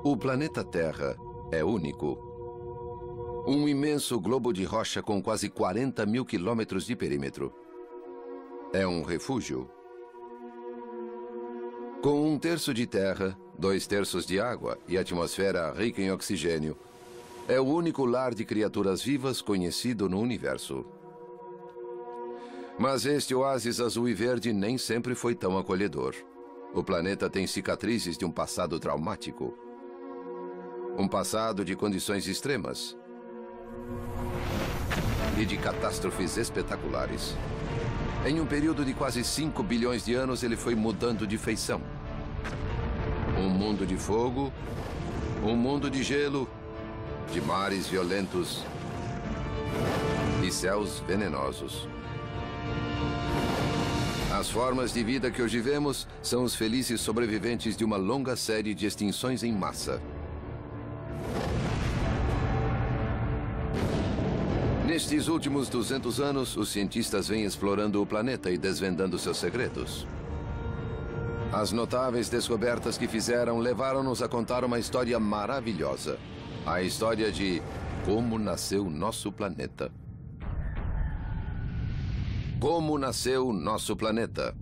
O planeta Terra é único. Um imenso globo de rocha com quase 40 mil quilômetros de perímetro. É um refúgio. Com 1/3 de terra, 2/3 de água e atmosfera rica em oxigênio, é o único lar de criaturas vivas conhecido no universo. Mas este oásis azul e verde nem sempre foi tão acolhedor. O planeta tem cicatrizes de um passado traumático. Um passado de condições extremas e de catástrofes espetaculares. Em um período de quase 5 bilhões de anos, ele foi mudando de feição. Um mundo de fogo, um mundo de gelo, de mares violentos e céus venenosos. As formas de vida que hoje vemos são os felizes sobreviventes de uma longa série de extinções em massa. Nestes últimos 200 anos, os cientistas vêm explorando o planeta e desvendando seus segredos. As notáveis descobertas que fizeram levaram-nos a contar uma história maravilhosa. A história de como nasceu nosso planeta. Como nasceu nosso planeta.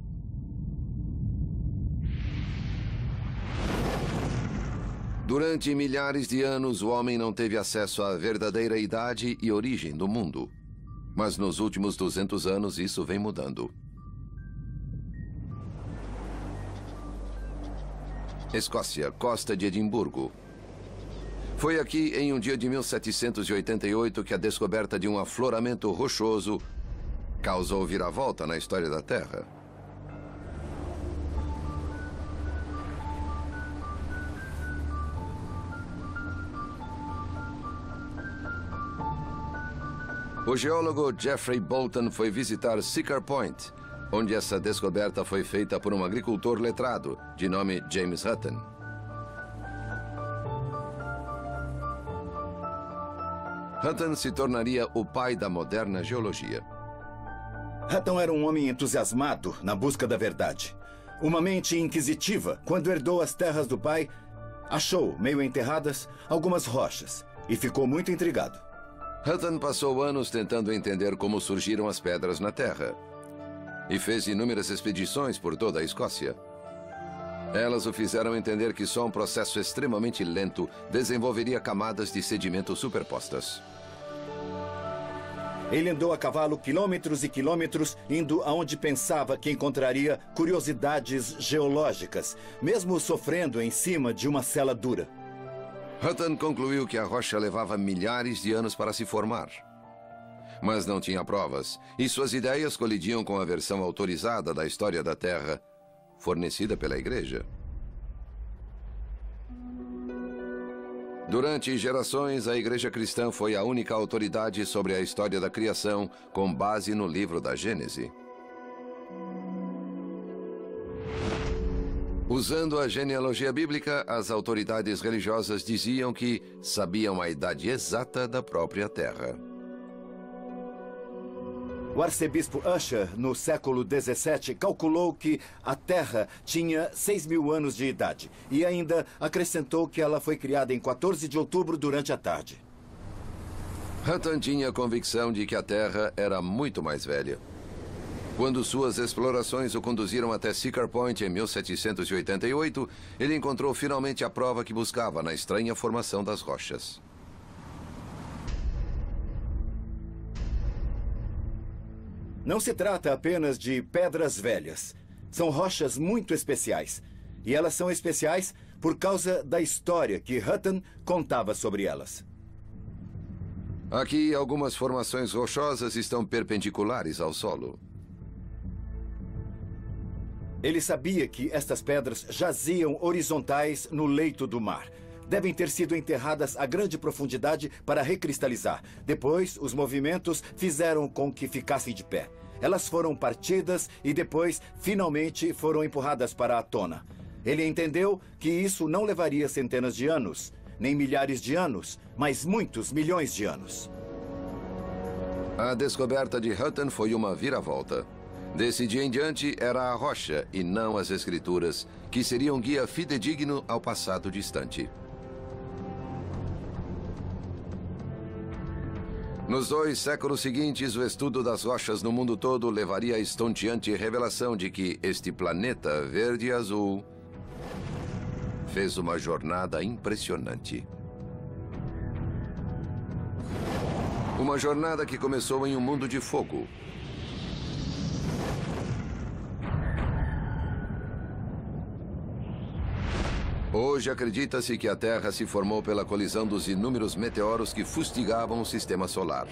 Durante milhares de anos, o homem não teve acesso à verdadeira idade e origem do mundo. Mas nos últimos 200 anos, isso vem mudando. Escócia, costa de Edimburgo. Foi aqui, em um dia de 1788, que a descoberta de um afloramento rochoso causou viravolta na história da Terra. O geólogo Geoffrey Bolton foi visitar Siccar Point, onde essa descoberta foi feita por um agricultor letrado, de nome James Hutton. Hutton se tornaria o pai da moderna geologia. Hutton era um homem entusiasmado na busca da verdade. Uma mente inquisitiva, quando herdou as terras do pai, achou, meio enterradas, algumas rochas e ficou muito intrigado. Hutton passou anos tentando entender como surgiram as pedras na Terra e fez inúmeras expedições por toda a Escócia. Elas o fizeram entender que só um processo extremamente lento desenvolveria camadas de sedimento superpostas. Ele andou a cavalo quilômetros e quilômetros, indo aonde pensava que encontraria curiosidades geológicas, mesmo sofrendo em cima de uma cela dura. Hutton concluiu que a rocha levava milhares de anos para se formar. Mas não tinha provas, e suas ideias colidiam com a versão autorizada da história da Terra, fornecida pela Igreja. Durante gerações, a Igreja Cristã foi a única autoridade sobre a história da criação, com base no livro da Gênese. Usando a genealogia bíblica, as autoridades religiosas diziam que sabiam a idade exata da própria Terra. O arcebispo Ussher, no século XVII, calculou que a Terra tinha 6.000 anos de idade e ainda acrescentou que ela foi criada em 14 de outubro durante a tarde. Hutton tinha a convicção de que a Terra era muito mais velha. Quando suas explorações o conduziram até Siccar Point em 1788, ele encontrou finalmente a prova que buscava na estranha formação das rochas. Não se trata apenas de pedras velhas. São rochas muito especiais. E elas são especiais por causa da história que Hutton contava sobre elas. Aqui, algumas formações rochosas estão perpendiculares ao solo. Ele sabia que estas pedras jaziam horizontais no leito do mar. Devem ter sido enterradas a grande profundidade para recristalizar. Depois, os movimentos fizeram com que ficassem de pé. Elas foram partidas e depois, finalmente, foram empurradas para a tona. Ele entendeu que isso não levaria centenas de anos, nem milhares de anos, mas muitos milhões de anos. A descoberta de Hutton foi uma viravolta. Desse dia em diante, era a rocha e não as escrituras que seriam guia fidedigno ao passado distante. Nos 2 séculos seguintes, o estudo das rochas no mundo todo levaria à estonteante revelação de que este planeta verde e azul fez uma jornada impressionante. Uma jornada que começou em um mundo de fogo. Hoje acredita-se que a Terra se formou pela colisão dos inúmeros meteoros que fustigavam o sistema solar.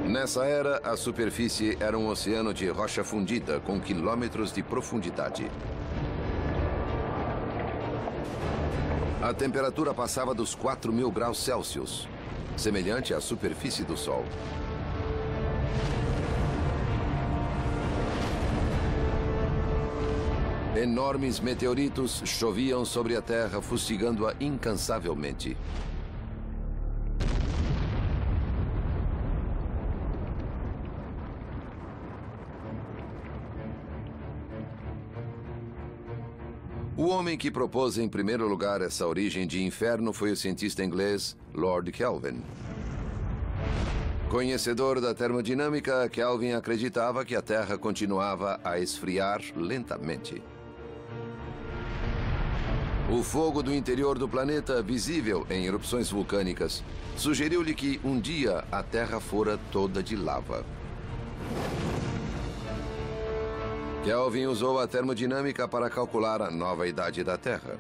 Nessa era, a superfície era um oceano de rocha fundida com quilômetros de profundidade. A temperatura passava dos 4.000 graus Celsius, semelhante à superfície do Sol. Enormes meteoritos choviam sobre a Terra, fustigando-a incansavelmente. O homem que propôs em primeiro lugar essa origem de inferno foi o cientista inglês Lord Kelvin. Conhecedor da termodinâmica, Kelvin acreditava que a Terra continuava a esfriar lentamente. O fogo do interior do planeta, visível em erupções vulcânicas, sugeriu-lhe que um dia a Terra fora toda de lava. Kelvin usou a termodinâmica para calcular a nova idade da Terra.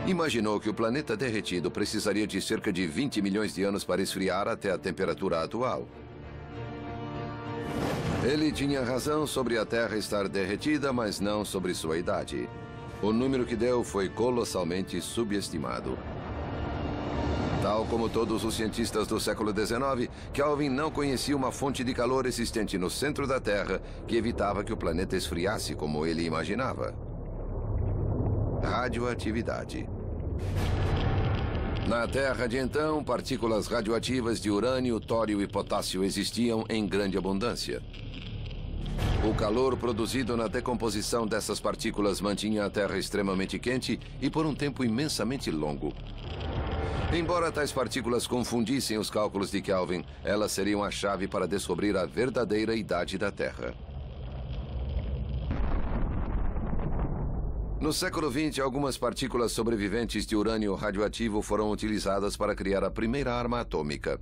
Imaginou que o planeta derretido precisaria de cerca de 20 milhões de anos para esfriar até a temperatura atual. Ele tinha razão sobre a Terra estar derretida, mas não sobre sua idade. O número que deu foi colossalmente subestimado. Tal como todos os cientistas do século XIX, Kelvin não conhecia uma fonte de calor existente no centro da Terra que evitava que o planeta esfriasse como ele imaginava. Radioatividade. Na Terra de então, partículas radioativas de urânio, tório e potássio existiam em grande abundância. O calor produzido na decomposição dessas partículas mantinha a Terra extremamente quente e por um tempo imensamente longo. Embora tais partículas confundissem os cálculos de Kelvin, elas seriam a chave para descobrir a verdadeira idade da Terra. No século XX, algumas partículas sobreviventes de urânio radioativo foram utilizadas para criar a primeira arma atômica.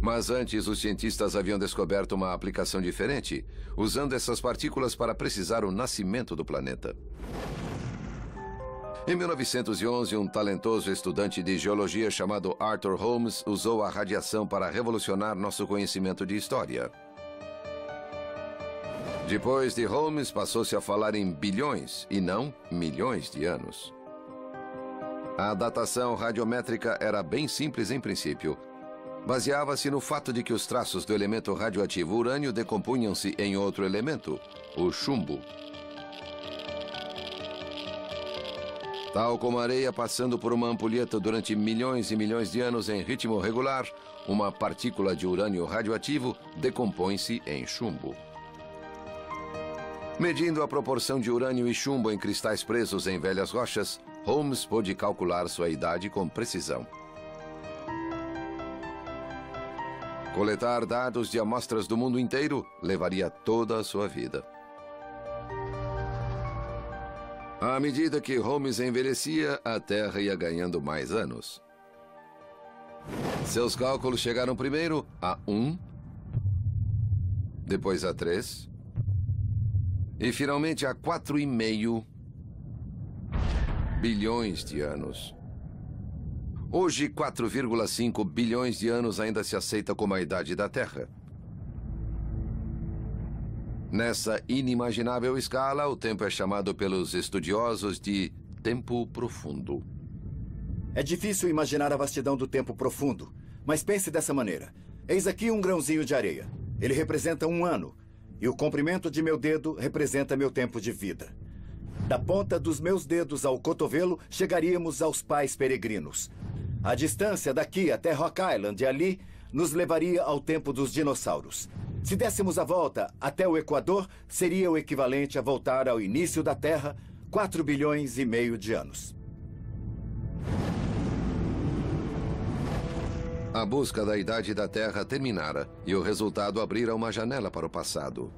Mas antes, os cientistas haviam descoberto uma aplicação diferente, usando essas partículas para precisar o nascimento do planeta. Em 1911, um talentoso estudante de geologia chamado Arthur Holmes usou a radiação para revolucionar nosso conhecimento de história. Depois de Holmes, passou-se a falar em bilhões e não milhões de anos. A datação radiométrica era bem simples em princípio. Baseava-se no fato de que os traços do elemento radioativo urânio decompunham-se em outro elemento, o chumbo. Tal como a areia passando por uma ampulheta durante milhões e milhões de anos em ritmo regular, uma partícula de urânio radioativo decompõe-se em chumbo. Medindo a proporção de urânio e chumbo em cristais presos em velhas rochas, Holmes pôde calcular sua idade com precisão. Coletar dados de amostras do mundo inteiro levaria toda a sua vida. À medida que Holmes envelhecia, a Terra ia ganhando mais anos. Seus cálculos chegaram primeiro a 1, depois a 3 e finalmente a 4,5 bilhões de anos. Hoje, 4,5 bilhões de anos ainda se aceita como a idade da Terra. Nessa inimaginável escala, o tempo é chamado pelos estudiosos de tempo profundo. É difícil imaginar a vastidão do tempo profundo, mas pense dessa maneira. Eis aqui um grãozinho de areia. Ele representa 1 ano, e o comprimento de meu dedo representa meu tempo de vida. Da ponta dos meus dedos ao cotovelo, chegaríamos aos pais peregrinos. A distância daqui até Rock Island e ali nos levaria ao tempo dos dinossauros. Se dessemos a volta até o Equador, seria o equivalente a voltar ao início da Terra 4 bilhões e meio de anos. A busca da idade da Terra terminara e o resultado abrira uma janela para o passado.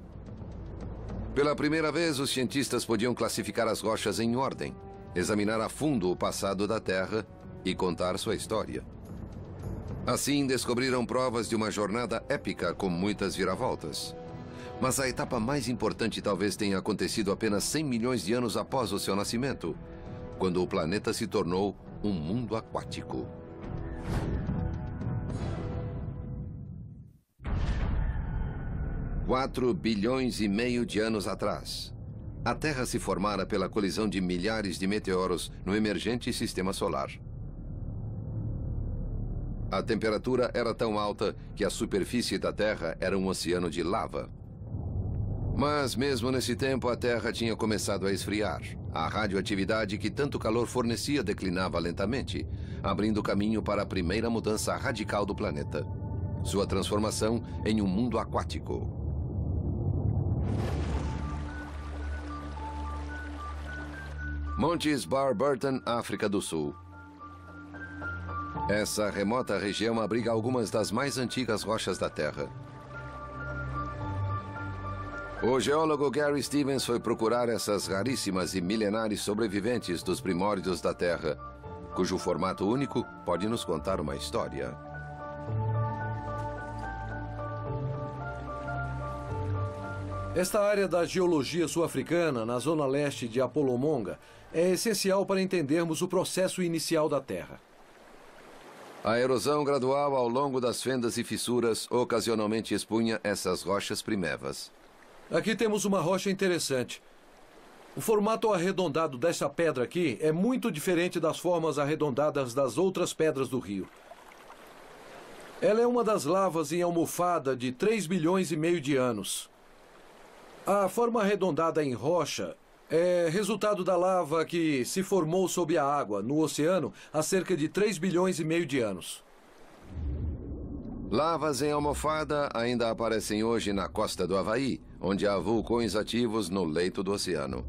Pela primeira vez, os cientistas podiam classificar as rochas em ordem, examinar a fundo o passado da Terra e contar sua história. Assim, descobriram provas de uma jornada épica com muitas viravoltas. Mas a etapa mais importante talvez tenha acontecido apenas 100 milhões de anos após o seu nascimento, quando o planeta se tornou um mundo aquático. Quatro bilhões e meio de anos atrás, a Terra se formara pela colisão de milhares de meteoros no emergente sistema solar. A temperatura era tão alta que a superfície da Terra era um oceano de lava. Mas mesmo nesse tempo, a Terra tinha começado a esfriar. A radioatividade que tanto calor fornecia declinava lentamente, abrindo caminho para a primeira mudança radical do planeta. Sua transformação em um mundo aquático. Montes Warburton, África do Sul. Essa remota região abriga algumas das mais antigas rochas da Terra. O geólogo Gary Stevens foi procurar essas raríssimas e milenares sobreviventes dos primórdios da Terra, cujo formato único pode nos contar uma história. Esta área da geologia sul-africana, na zona leste de Apolomonga, é essencial para entendermos o processo inicial da Terra. A erosão gradual ao longo das fendas e fissuras ocasionalmente expunha essas rochas primevas. Aqui temos uma rocha interessante. O formato arredondado dessa pedra aqui é muito diferente das formas arredondadas das outras pedras do rio. Ela é uma das lavas em almofada de 3 bilhões e meio de anos. A forma arredondada em rocha é resultado da lava que se formou sob a água, no oceano, há cerca de 3 bilhões e meio de anos. Lavas em almofada ainda aparecem hoje na costa do Havaí, onde há vulcões ativos no leito do oceano.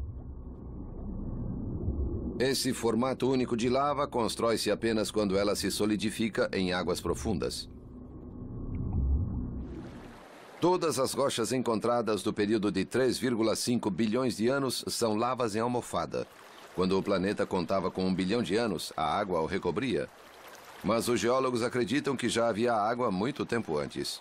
Esse formato único de lava constrói-se apenas quando ela se solidifica em águas profundas. Todas as rochas encontradas do período de 3,5 bilhões de anos são lavas em almofada. Quando o planeta contava com 1 bilhão de anos, a água o recobria. Mas os geólogos acreditam que já havia água muito tempo antes.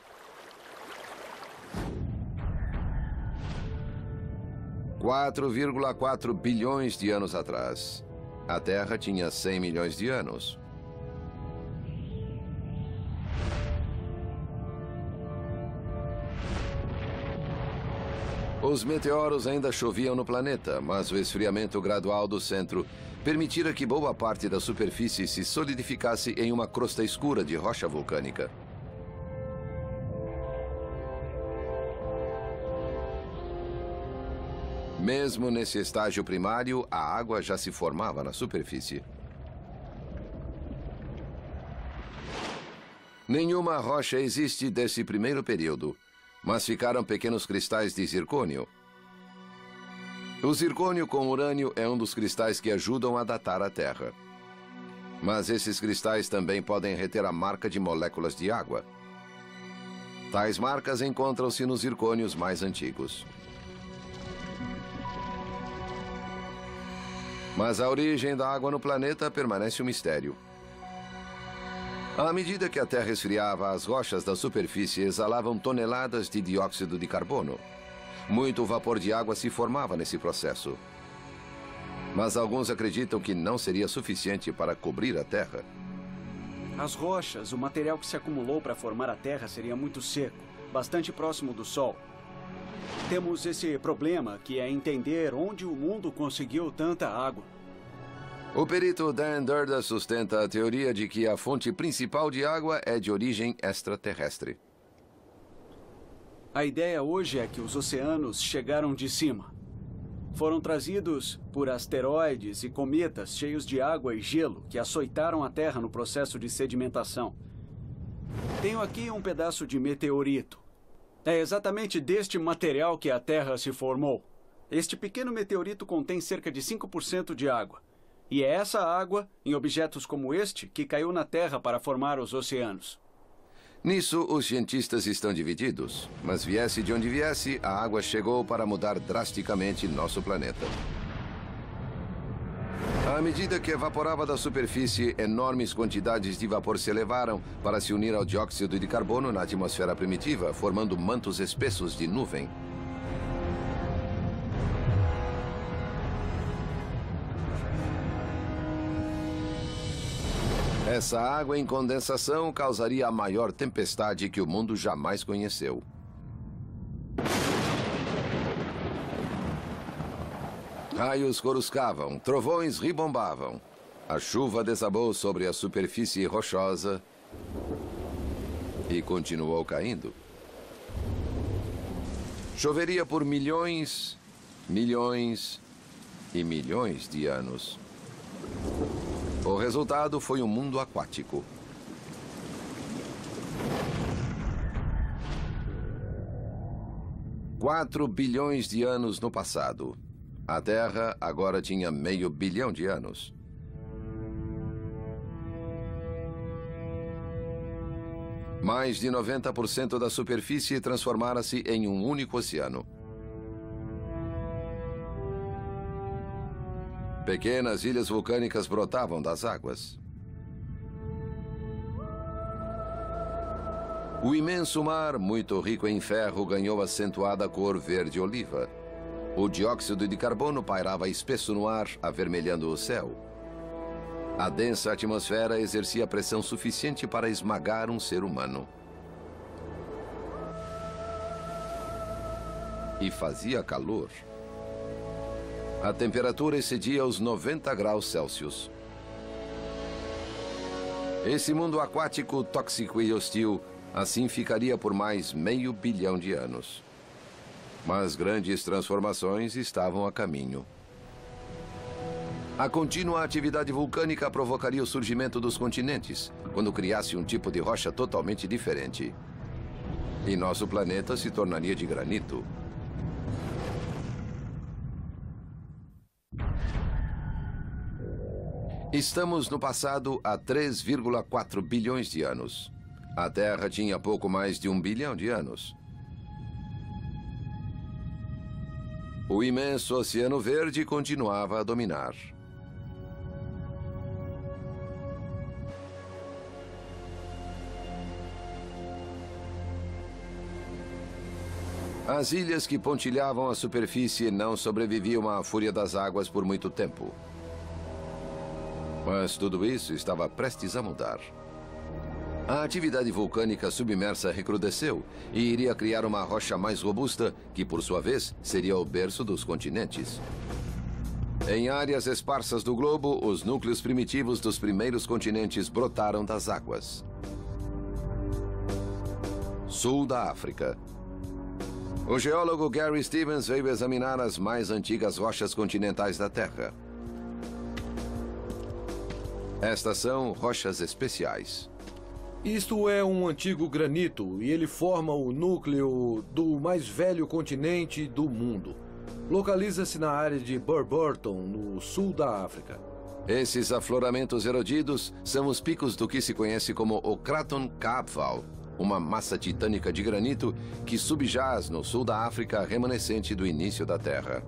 4,4 bilhões de anos atrás, a Terra tinha 100 milhões de anos. Os meteoros ainda choviam no planeta, mas o esfriamento gradual do centro permitira que boa parte da superfície se solidificasse em uma crosta escura de rocha vulcânica. Mesmo nesse estágio primário, a água já se formava na superfície. Nenhuma rocha existe desse primeiro período, mas ficaram pequenos cristais de zircônio. O zircônio com urânio é um dos cristais que ajudam a datar a Terra. Mas esses cristais também podem reter a marca de moléculas de água. Tais marcas encontram-se nos zircônios mais antigos. Mas a origem da água no planeta permanece um mistério. À medida que a Terra esfriava, as rochas da superfície exalavam toneladas de dióxido de carbono. Muito vapor de água se formava nesse processo. Mas alguns acreditam que não seria suficiente para cobrir a Terra. As rochas, o material que se acumulou para formar a Terra seria muito seco, bastante próximo do Sol. Temos esse problema, que é entender onde o mundo conseguiu tanta água. O perito Dan Durda sustenta a teoria de que a fonte principal de água é de origem extraterrestre. A ideia hoje é que os oceanos chegaram de cima. Foram trazidos por asteroides e cometas cheios de água e gelo que açoitaram a Terra no processo de sedimentação. Tenho aqui um pedaço de meteorito. É exatamente deste material que a Terra se formou. Este pequeno meteorito contém cerca de 5% de água. E é essa água, em objetos como este, que caiu na Terra para formar os oceanos. Nisso, os cientistas estão divididos. Mas viesse de onde viesse, a água chegou para mudar drasticamente nosso planeta. À medida que evaporava da superfície, enormes quantidades de vapor se elevaram para se unir ao dióxido de carbono na atmosfera primitiva, formando mantos espessos de nuvem. Essa água em condensação causaria a maior tempestade que o mundo jamais conheceu. Raios coruscavam, trovões ribombavam. A chuva desabou sobre a superfície rochosa e continuou caindo. Choveria por milhões, milhões e milhões de anos. O resultado foi um mundo aquático. $4 bilhões de anos no passado. A Terra agora tinha meio bilhão de anos. Mais de 90% da superfície transformara-se em um único oceano. Pequenas ilhas vulcânicas brotavam das águas. O imenso mar, muito rico em ferro, ganhou acentuada cor verde-oliva. O dióxido de carbono pairava espesso no ar, avermelhando o céu. A densa atmosfera exercia pressão suficiente para esmagar um ser humano. E fazia calor. A temperatura excedia os 90 graus Celsius. Esse mundo aquático, tóxico e hostil, assim ficaria por mais meio bilhão de anos. Mas grandes transformações estavam a caminho. A contínua atividade vulcânica provocaria o surgimento dos continentes, quando criasse um tipo de rocha totalmente diferente. E nosso planeta se tornaria de granito. Estamos no passado há 3,4 bilhões de anos. A Terra tinha pouco mais de 1 bilhão de anos. O imenso Oceano Verde continuava a dominar. As ilhas que pontilhavam a superfície não sobreviviam à fúria das águas por muito tempo. Mas tudo isso estava prestes a mudar. A atividade vulcânica submersa recrudesceu e iria criar uma rocha mais robusta, que por sua vez seria o berço dos continentes. Em áreas esparsas do globo, os núcleos primitivos dos primeiros continentes brotaram das águas. Sul da África. O geólogo Gary Stevens veio examinar as mais antigas rochas continentais da Terra. Estas são rochas especiais. Isto é um antigo granito e ele forma o núcleo do mais velho continente do mundo. Localiza-se na área de Burburton, no sul da África. Esses afloramentos erodidos são os picos do que se conhece como o Craton Cabval, uma massa titânica de granito que subjaz no sul da África remanescente do início da Terra.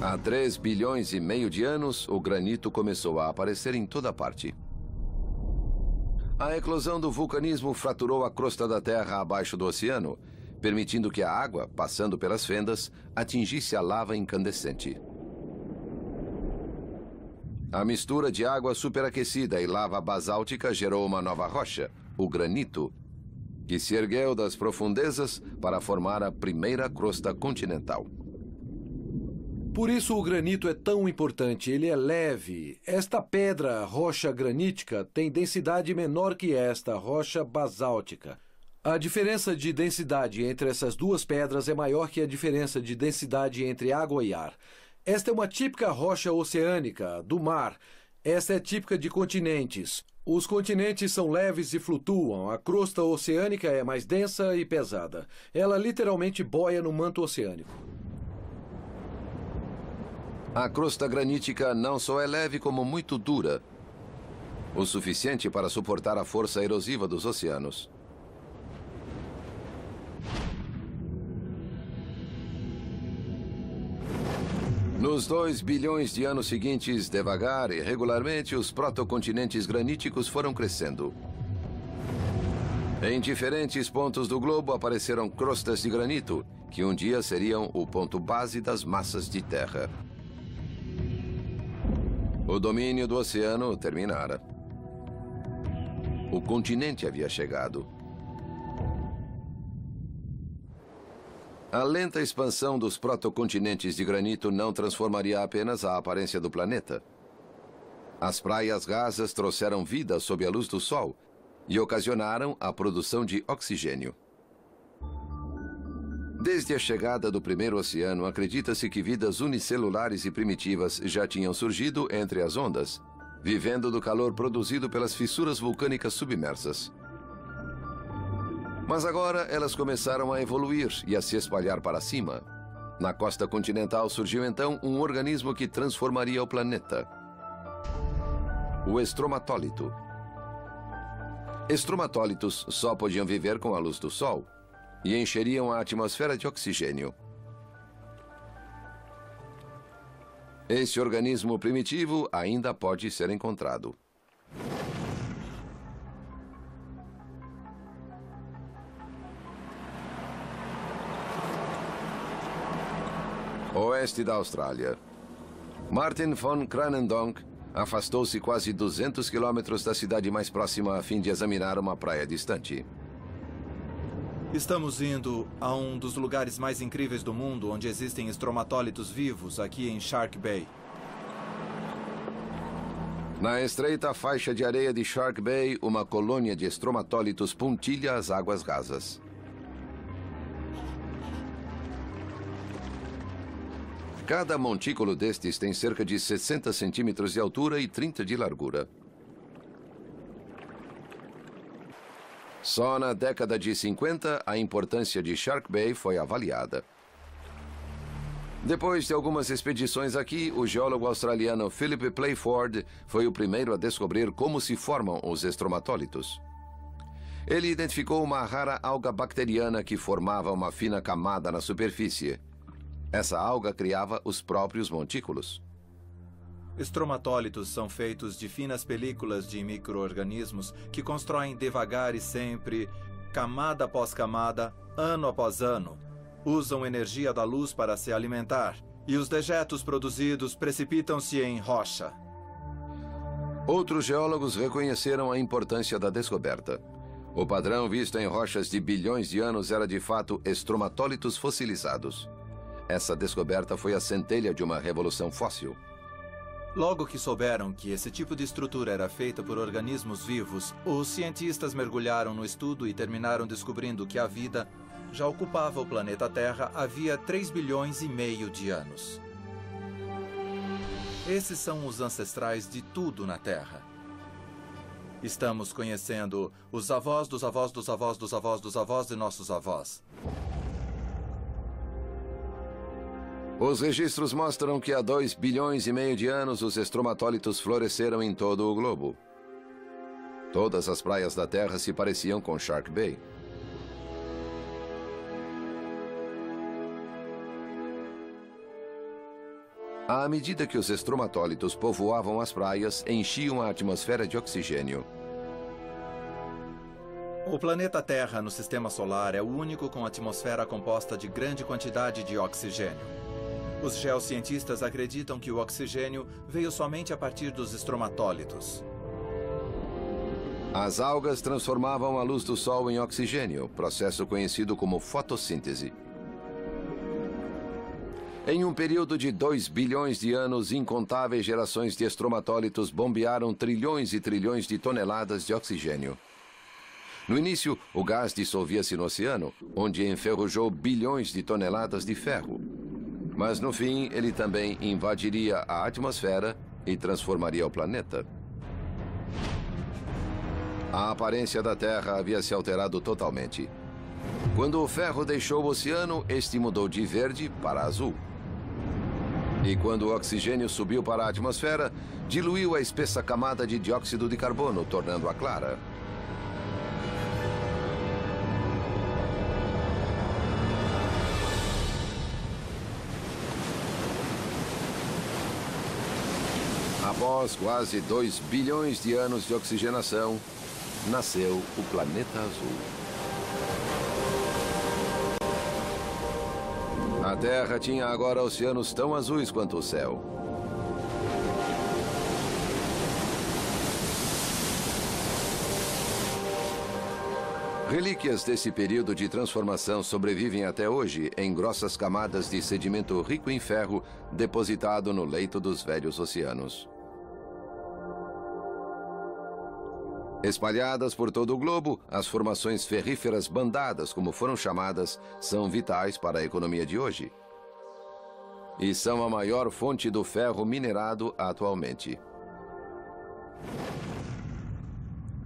Há 3 bilhões e meio de anos, o granito começou a aparecer em toda parte. A eclosão do vulcanismo fraturou a crosta da Terra abaixo do oceano, permitindo que a água, passando pelas fendas, atingisse a lava incandescente. A mistura de água superaquecida e lava basáltica gerou uma nova rocha, o granito, que se ergueu das profundezas para formar a primeira crosta continental. Por isso o granito é tão importante, ele é leve. Esta pedra, rocha granítica, tem densidade menor que esta, rocha basáltica. A diferença de densidade entre essas duas pedras é maior que a diferença de densidade entre água e ar. Esta é uma típica rocha oceânica, do mar. Esta é típica de continentes. Os continentes são leves e flutuam. A crosta oceânica é mais densa e pesada. Ela literalmente boia no manto oceânico. A crosta granítica não só é leve, como muito dura. O suficiente para suportar a força erosiva dos oceanos. Nos 2 bilhões de anos seguintes, devagar e regularmente, os protocontinentes graníticos foram crescendo. Em diferentes pontos do globo apareceram crostas de granito, que um dia seriam o ponto base das massas de terra. O domínio do oceano terminara. O continente havia chegado. A lenta expansão dos protocontinentes de granito não transformaria apenas a aparência do planeta. As praias rasas trouxeram vida sob a luz do sol e ocasionaram a produção de oxigênio. Desde a chegada do primeiro oceano, acredita-se que vidas unicelulares e primitivas já tinham surgido entre as ondas, vivendo do calor produzido pelas fissuras vulcânicas submersas. Mas agora elas começaram a evoluir e a se espalhar para cima. Na costa continental surgiu então um organismo que transformaria o planeta. O estromatólito. Estromatólitos só podiam viver com a luz do sol e encheriam a atmosfera de oxigênio. Esse organismo primitivo ainda pode ser encontrado. Oeste da Austrália. Martin von Kranendonk afastou-se quase 200 quilômetros da cidade mais próxima a fim de examinar uma praia distante. Estamos indo a um dos lugares mais incríveis do mundo, onde existem estromatólitos vivos, aqui em Shark Bay. Na estreita faixa de areia de Shark Bay, uma colônia de estromatólitos pontilha as águas rasas. Cada montículo destes tem cerca de 60 centímetros de altura e 30 de largura. Só na década de 50, a importância de Shark Bay foi avaliada. Depois de algumas expedições aqui, o geólogo australiano Philip Playford foi o primeiro a descobrir como se formam os estromatólitos. Ele identificou uma rara alga bacteriana que formava uma fina camada na superfície. Essa alga criava os próprios montículos. Estromatólitos são feitos de finas películas de micro-organismos que constroem devagar e sempre, camada após camada, ano após ano. Usam energia da luz para se alimentar, e os dejetos produzidos precipitam-se em rocha. Outros geólogos reconheceram a importância da descoberta. O padrão visto em rochas de bilhões de anos era de fato estromatólitos fossilizados. Essa descoberta foi a centelha de uma revolução fóssil. Logo que souberam que esse tipo de estrutura era feita por organismos vivos, os cientistas mergulharam no estudo e terminaram descobrindo que a vida já ocupava o planeta Terra havia 3 bilhões e meio de anos. Esses são os ancestrais de tudo na Terra. Estamos conhecendo os avós dos avós dos avós dos avós dos avós de nossos avós. Os registros mostram que há 2 bilhões e meio de anos os estromatólitos floresceram em todo o globo. Todas as praias da Terra se pareciam com Shark Bay. À medida que os estromatólitos povoavam as praias, enchiam a atmosfera de oxigênio. O planeta Terra no Sistema Solar é o único com atmosfera composta de grande quantidade de oxigênio. Os geocientistas acreditam que o oxigênio veio somente a partir dos estromatólitos. As algas transformavam a luz do sol em oxigênio, processo conhecido como fotossíntese. Em um período de 2 bilhões de anos, incontáveis gerações de estromatólitos bombearam trilhões e trilhões de toneladas de oxigênio. No início, o gás dissolvia-se no oceano, onde enferrujou bilhões de toneladas de ferro. Mas no fim, ele também invadiria a atmosfera e transformaria o planeta. A aparência da Terra havia se alterado totalmente. Quando o ferro deixou o oceano, este mudou de verde para azul. E quando o oxigênio subiu para a atmosfera, diluiu a espessa camada de dióxido de carbono, tornando-a clara. Após quase 2 bilhões de anos de oxigenação, nasceu o planeta azul. A Terra tinha agora oceanos tão azuis quanto o céu. Relíquias desse período de transformação sobrevivem até hoje em grossas camadas de sedimento rico em ferro depositado no leito dos velhos oceanos. Espalhadas por todo o globo, as formações ferríferas bandadas, como foram chamadas, são vitais para a economia de hoje. E são a maior fonte do ferro minerado atualmente.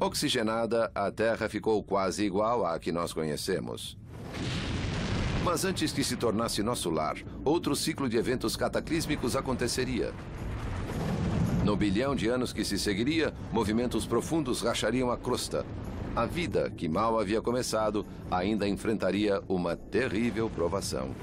Oxigenada, a Terra ficou quase igual à que nós conhecemos. Mas antes que se tornasse nosso lar, outro ciclo de eventos cataclísmicos aconteceria. No bilhão de anos que se seguiria, movimentos profundos rachariam a crosta. A vida, que mal havia começado, ainda enfrentaria uma terrível provação.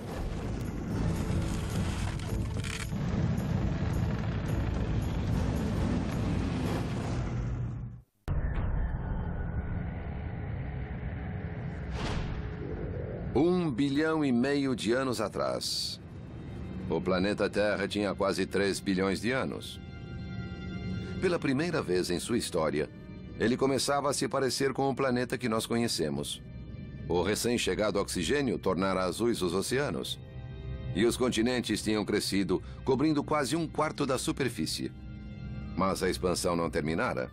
Um bilhão e meio de anos atrás, o planeta Terra tinha quase 3 bilhões de anos. Pela primeira vez em sua história, ele começava a se parecer com o planeta que nós conhecemos. O recém-chegado oxigênio tornara azuis os oceanos. E os continentes tinham crescido, cobrindo quase 1/4 da superfície. Mas a expansão não terminara.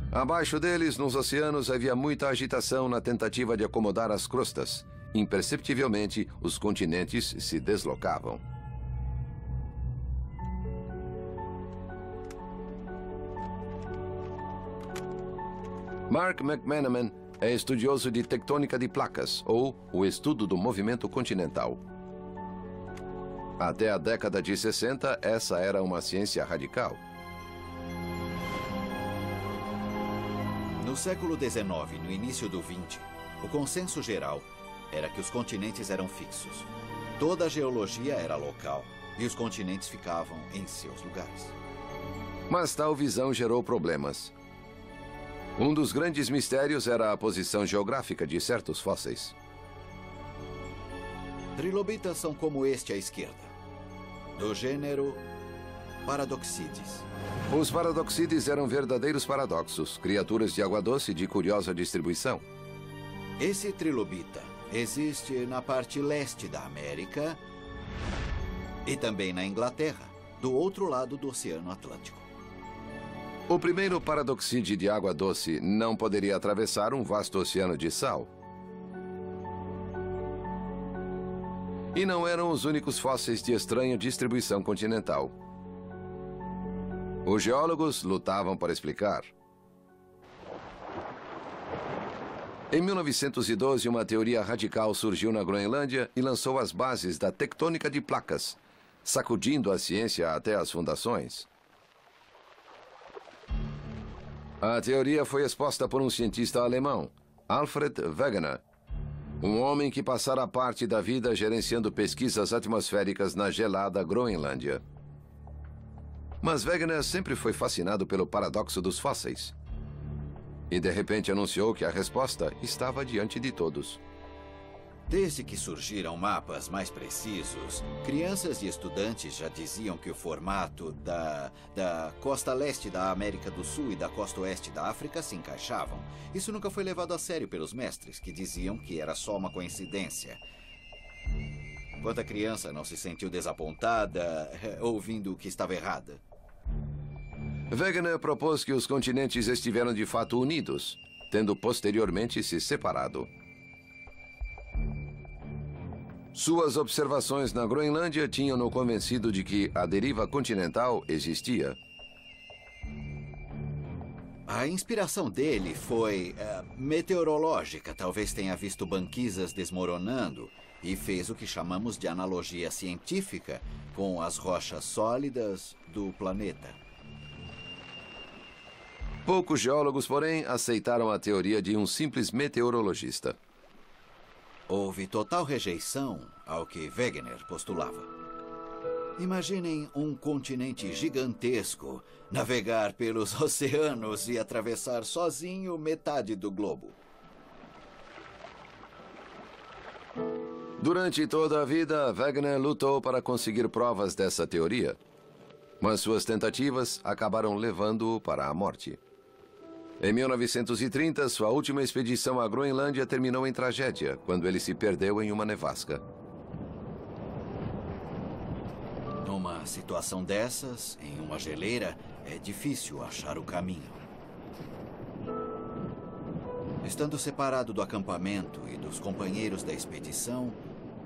Abaixo deles, nos oceanos, havia muita agitação na tentativa de acomodar as crostas. Imperceptivelmente, os continentes se deslocavam. Mark McManaman é estudioso de tectônica de placas, ou o estudo do movimento continental. Até a década de 60, essa era uma ciência radical. No século XIX, no início do XX, o consenso geral era que os continentes eram fixos. Toda a geologia era local e os continentes ficavam em seus lugares. Mas tal visão gerou problemas. Um dos grandes mistérios era a posição geográfica de certos fósseis. Trilobitas são como este à esquerda, do gênero Paradoxides. Os Paradoxides eram verdadeiros paradoxos, criaturas de água doce de curiosa distribuição. Esse trilobita existe na parte leste da América e também na Inglaterra, do outro lado do Oceano Atlântico. O primeiro Paradoxide de água doce não poderia atravessar um vasto oceano de sal. E não eram os únicos fósseis de estranha distribuição continental. Os geólogos lutavam para explicar. Em 1912, uma teoria radical surgiu na Groenlândia e lançou as bases da tectônica de placas, sacudindo a ciência até as fundações. A teoria foi exposta por um cientista alemão, Alfred Wegener, um homem que passara parte da vida gerenciando pesquisas atmosféricas na gelada Groenlândia. Mas Wegener sempre foi fascinado pelo paradoxo dos fósseis. E de repente anunciou que a resposta estava diante de todos. Desde que surgiram mapas mais precisos, crianças e estudantes já diziam que o formato da costa leste da América do Sul e da costa oeste da África se encaixavam. Isso nunca foi levado a sério pelos mestres, que diziam que era só uma coincidência. Quanta criança não se sentiu desapontada ouvindo que estava errada? Wegener propôs que os continentes estiveram de fato unidos, tendo posteriormente se separado. Suas observações na Groenlândia tinham-no convencido de que a deriva continental existia. A inspiração dele foi meteorológica. Talvez tenha visto banquisas desmoronando e fez o que chamamos de analogia científica com as rochas sólidas do planeta. Poucos geólogos, porém, aceitaram a teoria de um simples meteorologista. Houve total rejeição ao que Wegener postulava. Imaginem um continente gigantesco navegar pelos oceanos e atravessar sozinho metade do globo. Durante toda a vida, Wegener lutou para conseguir provas dessa teoria, mas suas tentativas acabaram levando-o para a morte. Em 1930, sua última expedição à Groenlândia terminou em tragédia, quando ele se perdeu em uma nevasca. Numa situação dessas, em uma geleira, é difícil achar o caminho. Estando separado do acampamento e dos companheiros da expedição,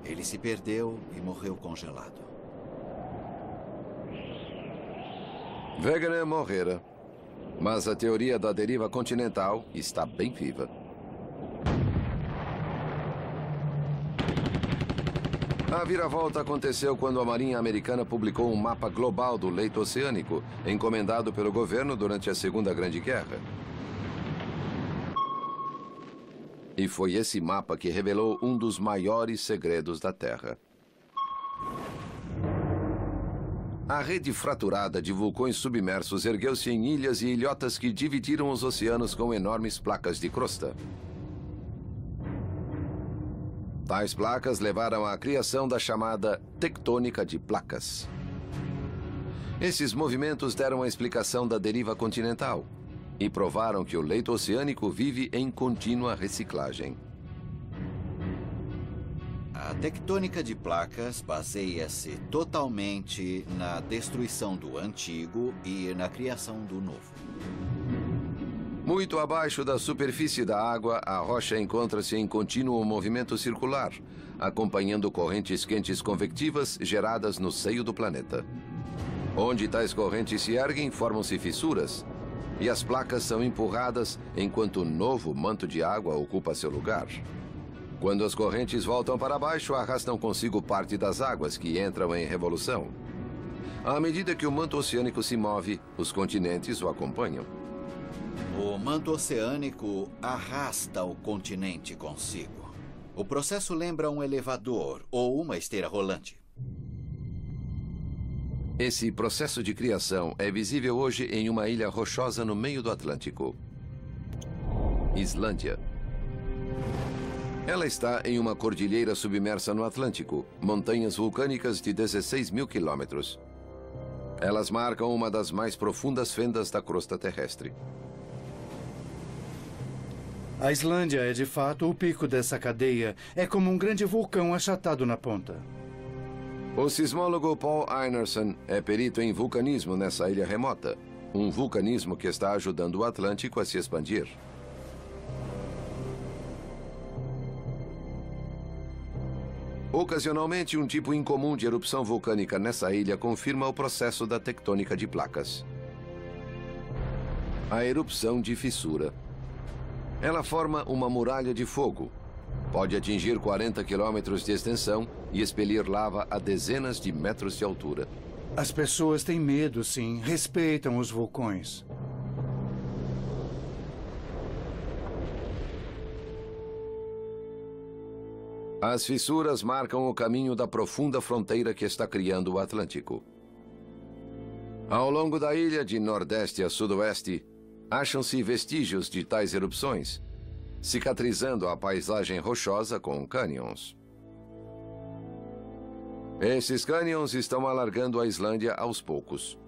ele se perdeu e morreu congelado. Wegener morrera, mas a teoria da deriva continental está bem viva. A viravolta aconteceu quando a Marinha Americana publicou um mapa global do leito oceânico, encomendado pelo governo durante a Segunda Grande Guerra. E foi esse mapa que revelou um dos maiores segredos da Terra. A rede fraturada de vulcões submersos ergueu-se em ilhas e ilhotas que dividiram os oceanos com enormes placas de crosta. Tais placas levaram à criação da chamada tectônica de placas. Esses movimentos deram a explicação da deriva continental e provaram que o leito oceânico vive em contínua reciclagem. A tectônica de placas baseia-se totalmente na destruição do antigo e na criação do novo. Muito abaixo da superfície da água, a rocha encontra-se em contínuo movimento circular, acompanhando correntes quentes convectivas geradas no seio do planeta. Onde tais correntes se erguem, formam-se fissuras, e as placas são empurradas enquanto o novo manto de água ocupa seu lugar. Quando as correntes voltam para baixo, arrastam consigo parte das águas que entram em revolução. À medida que o manto oceânico se move, os continentes o acompanham. O manto oceânico arrasta o continente consigo. O processo lembra um elevador ou uma esteira rolante. Esse processo de criação é visível hoje em uma ilha rochosa no meio do Atlântico. Islândia. Ela está em uma cordilheira submersa no Atlântico, montanhas vulcânicas de 16 mil quilômetros. Elas marcam uma das mais profundas fendas da crosta terrestre. A Islândia é, de fato, o pico dessa cadeia. É como um grande vulcão achatado na ponta. O sismólogo Paul Einarsson é perito em vulcanismo nessa ilha remota. Um vulcanismo que está ajudando o Atlântico a se expandir. Ocasionalmente, um tipo incomum de erupção vulcânica nessa ilha confirma o processo da tectônica de placas. A erupção de fissura. Ela forma uma muralha de fogo. Pode atingir 40 quilômetros de extensão e expelir lava a dezenas de metros de altura. As pessoas têm medo, sim. Respeitam os vulcões. As fissuras marcam o caminho da profunda fronteira que está criando o Atlântico. Ao longo da ilha, de nordeste a sudoeste, acham-se vestígios de tais erupções, cicatrizando a paisagem rochosa com cânions. Esses cânions estão alargando a Islândia aos poucos.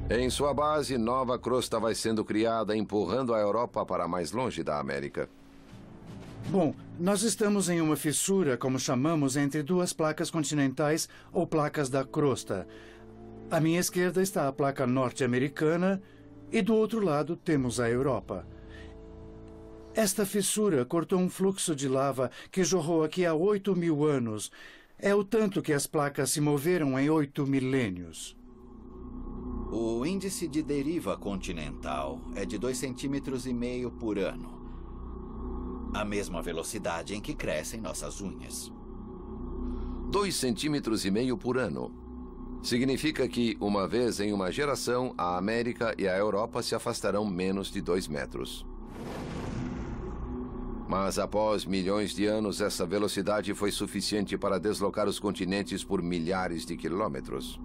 Em sua base, nova crosta vai sendo criada, empurrando a Europa para mais longe da América. Bom, nós estamos em uma fissura, como chamamos, entre duas placas continentais ou placas da crosta. À minha esquerda está a placa norte-americana e do outro lado temos a Europa. Esta fissura cortou um fluxo de lava que jorrou aqui há 8.000 anos. É o tanto que as placas se moveram em 8 milênios. O índice de deriva continental é de 2,5 cm por ano. A mesma velocidade em que crescem nossas unhas. 2,5 cm por ano. Significa que, uma vez em uma geração, a América e a Europa se afastarão menos de 2 metros. Mas após milhões de anos, essa velocidade foi suficiente para deslocar os continentes por milhares de quilômetros.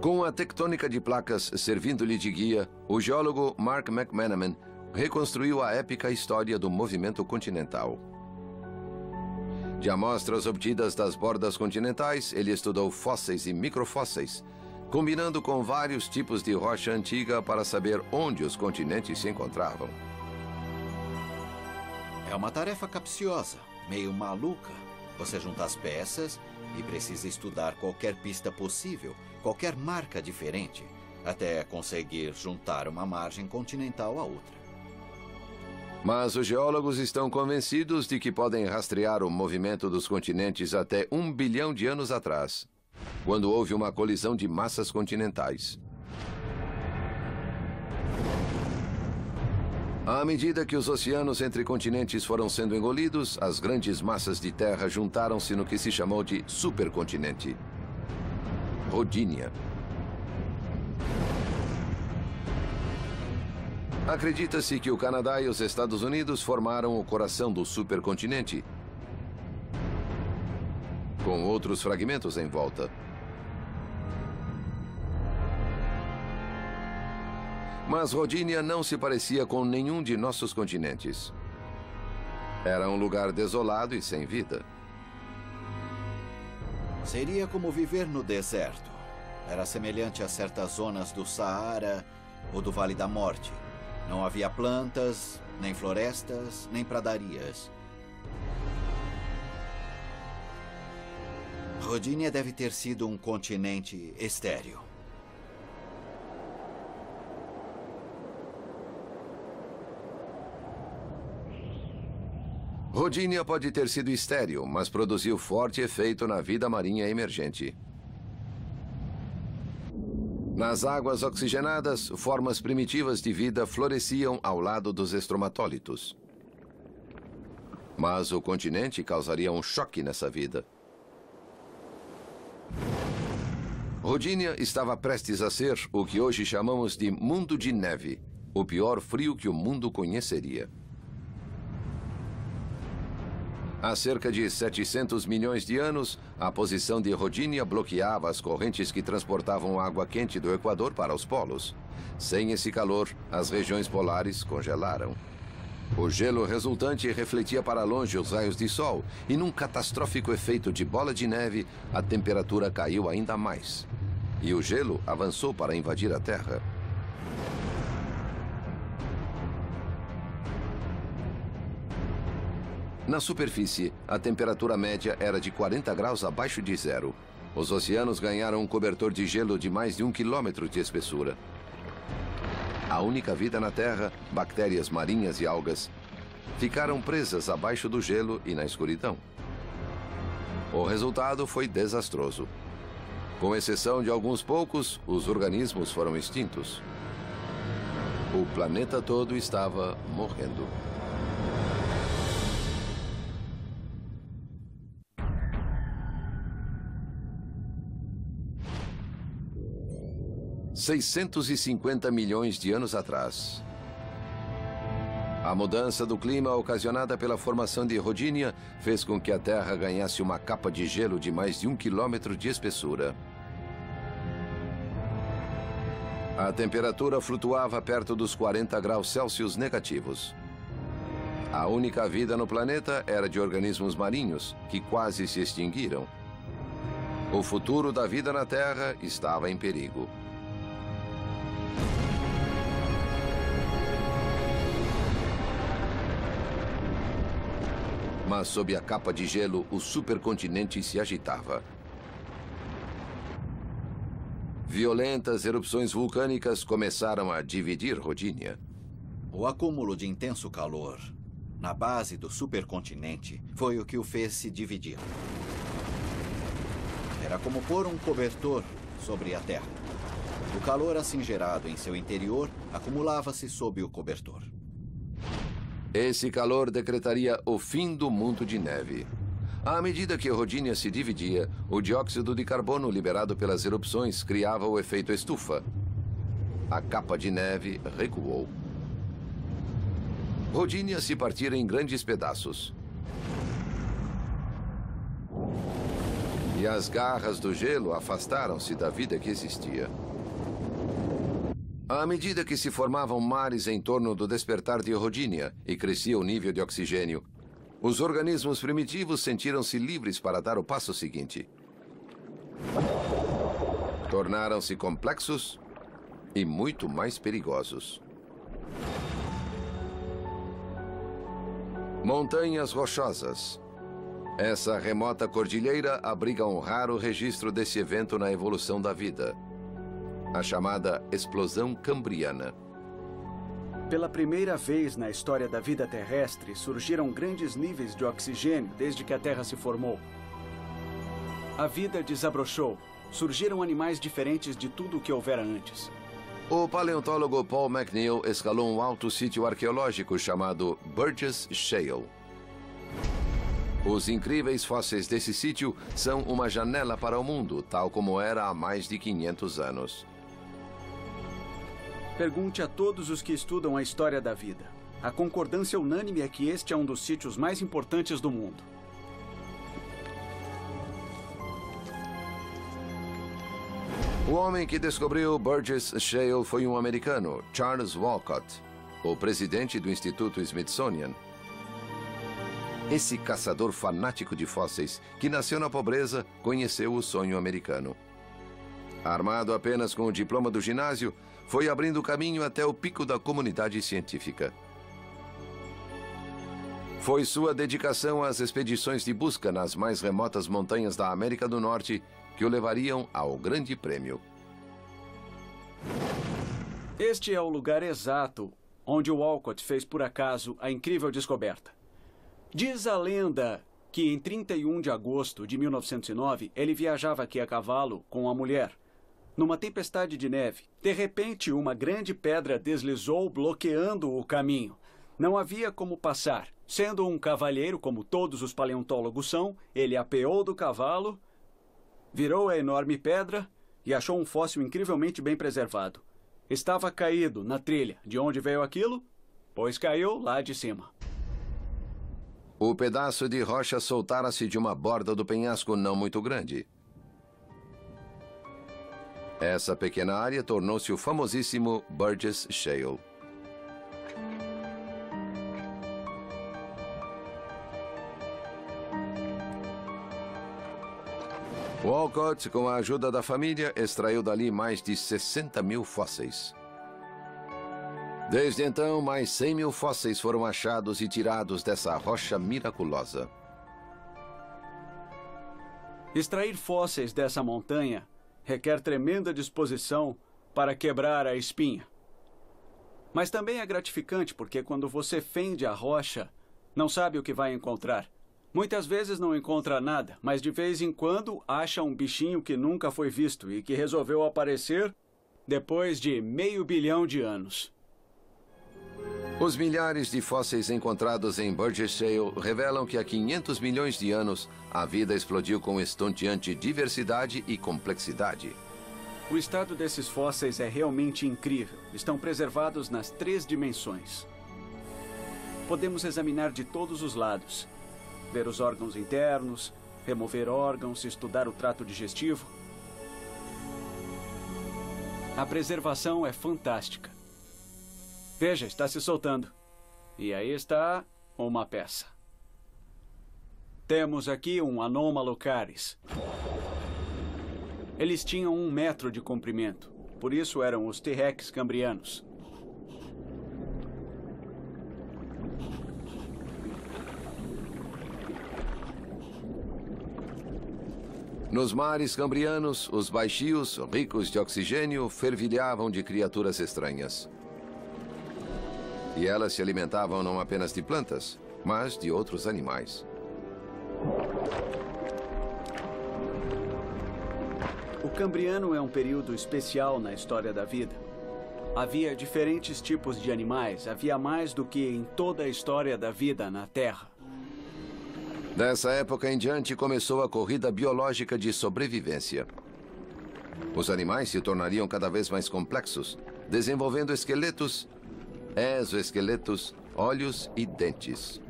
Com a tectônica de placas servindo-lhe de guia, o geólogo Mark McManaman reconstruiu a épica história do movimento continental. De amostras obtidas das bordas continentais, ele estudou fósseis e microfósseis, combinando com vários tipos de rocha antiga para saber onde os continentes se encontravam. É uma tarefa capciosa, meio maluca. Você junta as peças e precisa estudar qualquer pista possível, qualquer marca diferente, até conseguir juntar uma margem continental a outra. Mas os geólogos estão convencidos de que podem rastrear o movimento dos continentes até 1 bilhão de anos atrás, quando houve uma colisão de massas continentais. À medida que os oceanos entre continentes foram sendo engolidos, as grandes massas de terra juntaram-se no que se chamou de supercontinente, Rodinia. Acredita-se que o Canadá e os Estados Unidos formaram o coração do supercontinente, com outros fragmentos em volta. Mas Rodinia não se parecia com nenhum de nossos continentes. Era um lugar desolado e sem vida. Seria como viver no deserto. Era semelhante a certas zonas do Saara ou do Vale da Morte. Não havia plantas, nem florestas, nem pradarias. Rodinia deve ter sido um continente estéril. Rodinia pode ter sido estéril, mas produziu forte efeito na vida marinha emergente. Nas águas oxigenadas, formas primitivas de vida floresciam ao lado dos estromatólitos. Mas o continente causaria um choque nessa vida. Rodinia estava prestes a ser o que hoje chamamos de mundo de neve, o pior frio que o mundo conheceria. Há cerca de 700 milhões de anos, a posição de Rodinia bloqueava as correntes que transportavam água quente do Equador para os polos. Sem esse calor, as regiões polares congelaram. O gelo resultante refletia para longe os raios de sol, e num catastrófico efeito de bola de neve, a temperatura caiu ainda mais. E o gelo avançou para invadir a Terra. Na superfície, a temperatura média era de 40 graus abaixo de zero. Os oceanos ganharam um cobertor de gelo de mais de 1 quilômetro de espessura. A única vida na Terra, bactérias marinhas e algas, ficaram presas abaixo do gelo e na escuridão. O resultado foi desastroso. Com exceção de alguns poucos, os organismos foram extintos. O planeta todo estava morrendo. $650 milhões de anos atrás. A mudança do clima ocasionada pela formação de Rodinia fez com que a Terra ganhasse uma capa de gelo de mais de 1 quilômetro de espessura. A temperatura flutuava perto dos 40 graus Celsius negativos. A única vida no planeta era de organismos marinhos, que quase se extinguiram. O futuro da vida na Terra estava em perigo. Mas sob a capa de gelo, o supercontinente se agitava. Violentas erupções vulcânicas começaram a dividir Rodinia. O acúmulo de intenso calor na base do supercontinente foi o que o fez se dividir. Era como pôr um cobertor sobre a Terra. O calor assim gerado em seu interior acumulava-se sob o cobertor. Esse calor decretaria o fim do mundo de neve. À medida que Rodinia se dividia, o dióxido de carbono liberado pelas erupções criava o efeito estufa. A capa de neve recuou. Rodinia se partira em grandes pedaços. E as garras do gelo afastaram-se da vida que existia. À medida que se formavam mares em torno do despertar de Rodinia e crescia o nível de oxigênio, os organismos primitivos sentiram-se livres para dar o passo seguinte. Tornaram-se complexos e muito mais perigosos. Montanhas rochosas. Essa remota cordilheira abriga um raro registro desse evento na evolução da vida. A chamada explosão cambriana. Pela primeira vez na história da vida terrestre, surgiram grandes níveis de oxigênio desde que a Terra se formou. A vida desabrochou. Surgiram animais diferentes de tudo o que houvera antes. O paleontólogo Paul McNeil escalou um alto sítio arqueológico chamado Burgess Shale. Os incríveis fósseis desse sítio são uma janela para o mundo, tal como era há mais de 500 anos. Pergunte a todos os que estudam a história da vida. A concordância unânime é que este é um dos sítios mais importantes do mundo. O homem que descobriu Burgess Shale foi um americano, Charles Walcott, o presidente do Instituto Smithsonian. Esse caçador fanático de fósseis, que nasceu na pobreza, conheceu o sonho americano. Armado apenas com o diploma do ginásio, foi abrindo caminho até o pico da comunidade científica. Foi sua dedicação às expedições de busca nas mais remotas montanhas da América do Norte que o levariam ao Grande Prêmio. Este é o lugar exato onde Walcott fez por acaso a incrível descoberta. Diz a lenda que em 31 de agosto de 1909 ele viajava aqui a cavalo com a mulher. Numa tempestade de neve, de repente uma grande pedra deslizou bloqueando o caminho. Não havia como passar. Sendo um cavalheiro, como todos os paleontólogos são, ele apeou do cavalo, virou a enorme pedra e achou um fóssil incrivelmente bem preservado. Estava caído na trilha. De onde veio aquilo? Pois caiu lá de cima. O pedaço de rocha soltara-se de uma borda do penhasco não muito grande. Essa pequena área tornou-se o famosíssimo Burgess Shale. Walcott, com a ajuda da família, extraiu dali mais de 60 mil fósseis. Desde então, mais 100 mil fósseis foram achados e tirados dessa rocha miraculosa. Extrair fósseis dessa montanha requer tremenda disposição para quebrar a espinha. Mas também é gratificante porque quando você fende a rocha, não sabe o que vai encontrar. Muitas vezes não encontra nada, mas de vez em quando acha um bichinho que nunca foi visto e que resolveu aparecer depois de 500 milhões de anos. Os milhares de fósseis encontrados em Burgess Shale revelam que há 500 milhões de anos a vida explodiu com estonteante diversidade e complexidade. O estado desses fósseis é realmente incrível. Estão preservados nas 3 dimensões. Podemos examinar de todos os lados. Ver os órgãos internos, remover órgãos, estudar o trato digestivo. A preservação é fantástica. Veja, está se soltando. E aí está uma peça. Temos aqui um Anomalocaris. Eles tinham 1 metro de comprimento. Por isso eram os T-Rex cambrianos. Nos mares cambrianos, os baixios, ricos de oxigênio, fervilhavam de criaturas estranhas. E elas se alimentavam não apenas de plantas, mas de outros animais. O Cambriano é um período especial na história da vida. Havia diferentes tipos de animais, havia mais do que em toda a história da vida na Terra. Dessa época em diante começou a corrida biológica de sobrevivência. Os animais se tornariam cada vez mais complexos, desenvolvendo esqueletos, exoesqueletos, olhos e dentes.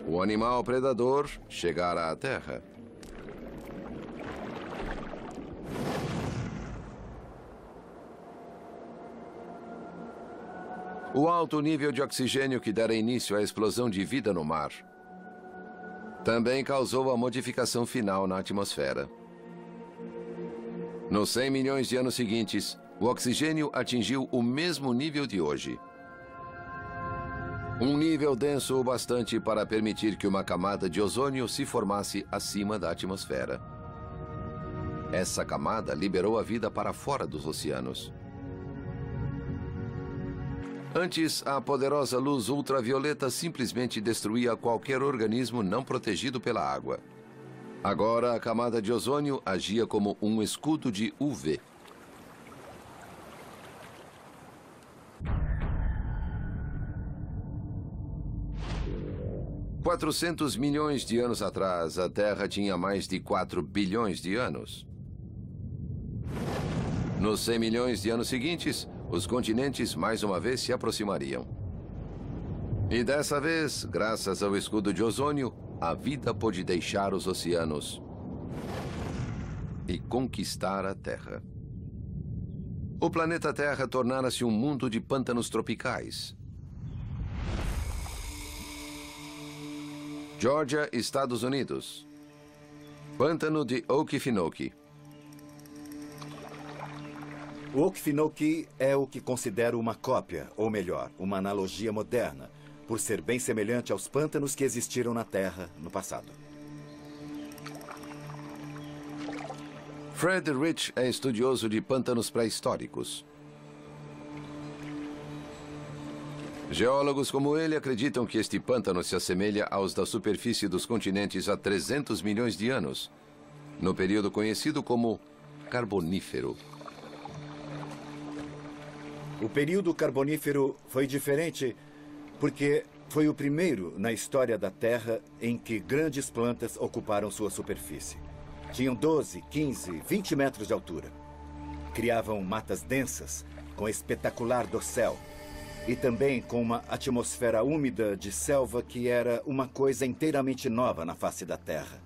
O animal predador chegara à Terra. O alto nível de oxigênio que dera início à explosão de vida no mar também causou a modificação final na atmosfera. Nos 100 milhões de anos seguintes, o oxigênio atingiu o mesmo nível de hoje. Um nível denso o bastante para permitir que uma camada de ozônio se formasse acima da atmosfera. Essa camada liberou a vida para fora dos oceanos. Antes, a poderosa luz ultravioleta simplesmente destruía qualquer organismo não protegido pela água. Agora, a camada de ozônio agia como um escudo de UV. Há 400 milhões de anos atrás, a Terra tinha mais de 4 bilhões de anos. Nos 100 milhões de anos seguintes, os continentes mais uma vez se aproximariam. E dessa vez, graças ao escudo de ozônio, a vida pôde deixar os oceanos e conquistar a Terra. O planeta Terra tornara-se um mundo de pântanos tropicais. Geórgia, Estados Unidos. Pântano de Okefenokee. O Okefenokee é o que considero uma cópia, ou melhor, uma analogia moderna, por ser bem semelhante aos pântanos que existiram na Terra no passado. Fred Rich é estudioso de pântanos pré-históricos. Geólogos como ele acreditam que este pântano se assemelha aos da superfície dos continentes há 300 milhões de anos, no período conhecido como Carbonífero. O período carbonífero foi diferente porque foi o primeiro na história da Terra em que grandes plantas ocuparam sua superfície. Tinham 12, 15, 20 metros de altura. Criavam matas densas, com espetacular dossel, e também com uma atmosfera úmida de selva que era uma coisa inteiramente nova na face da Terra.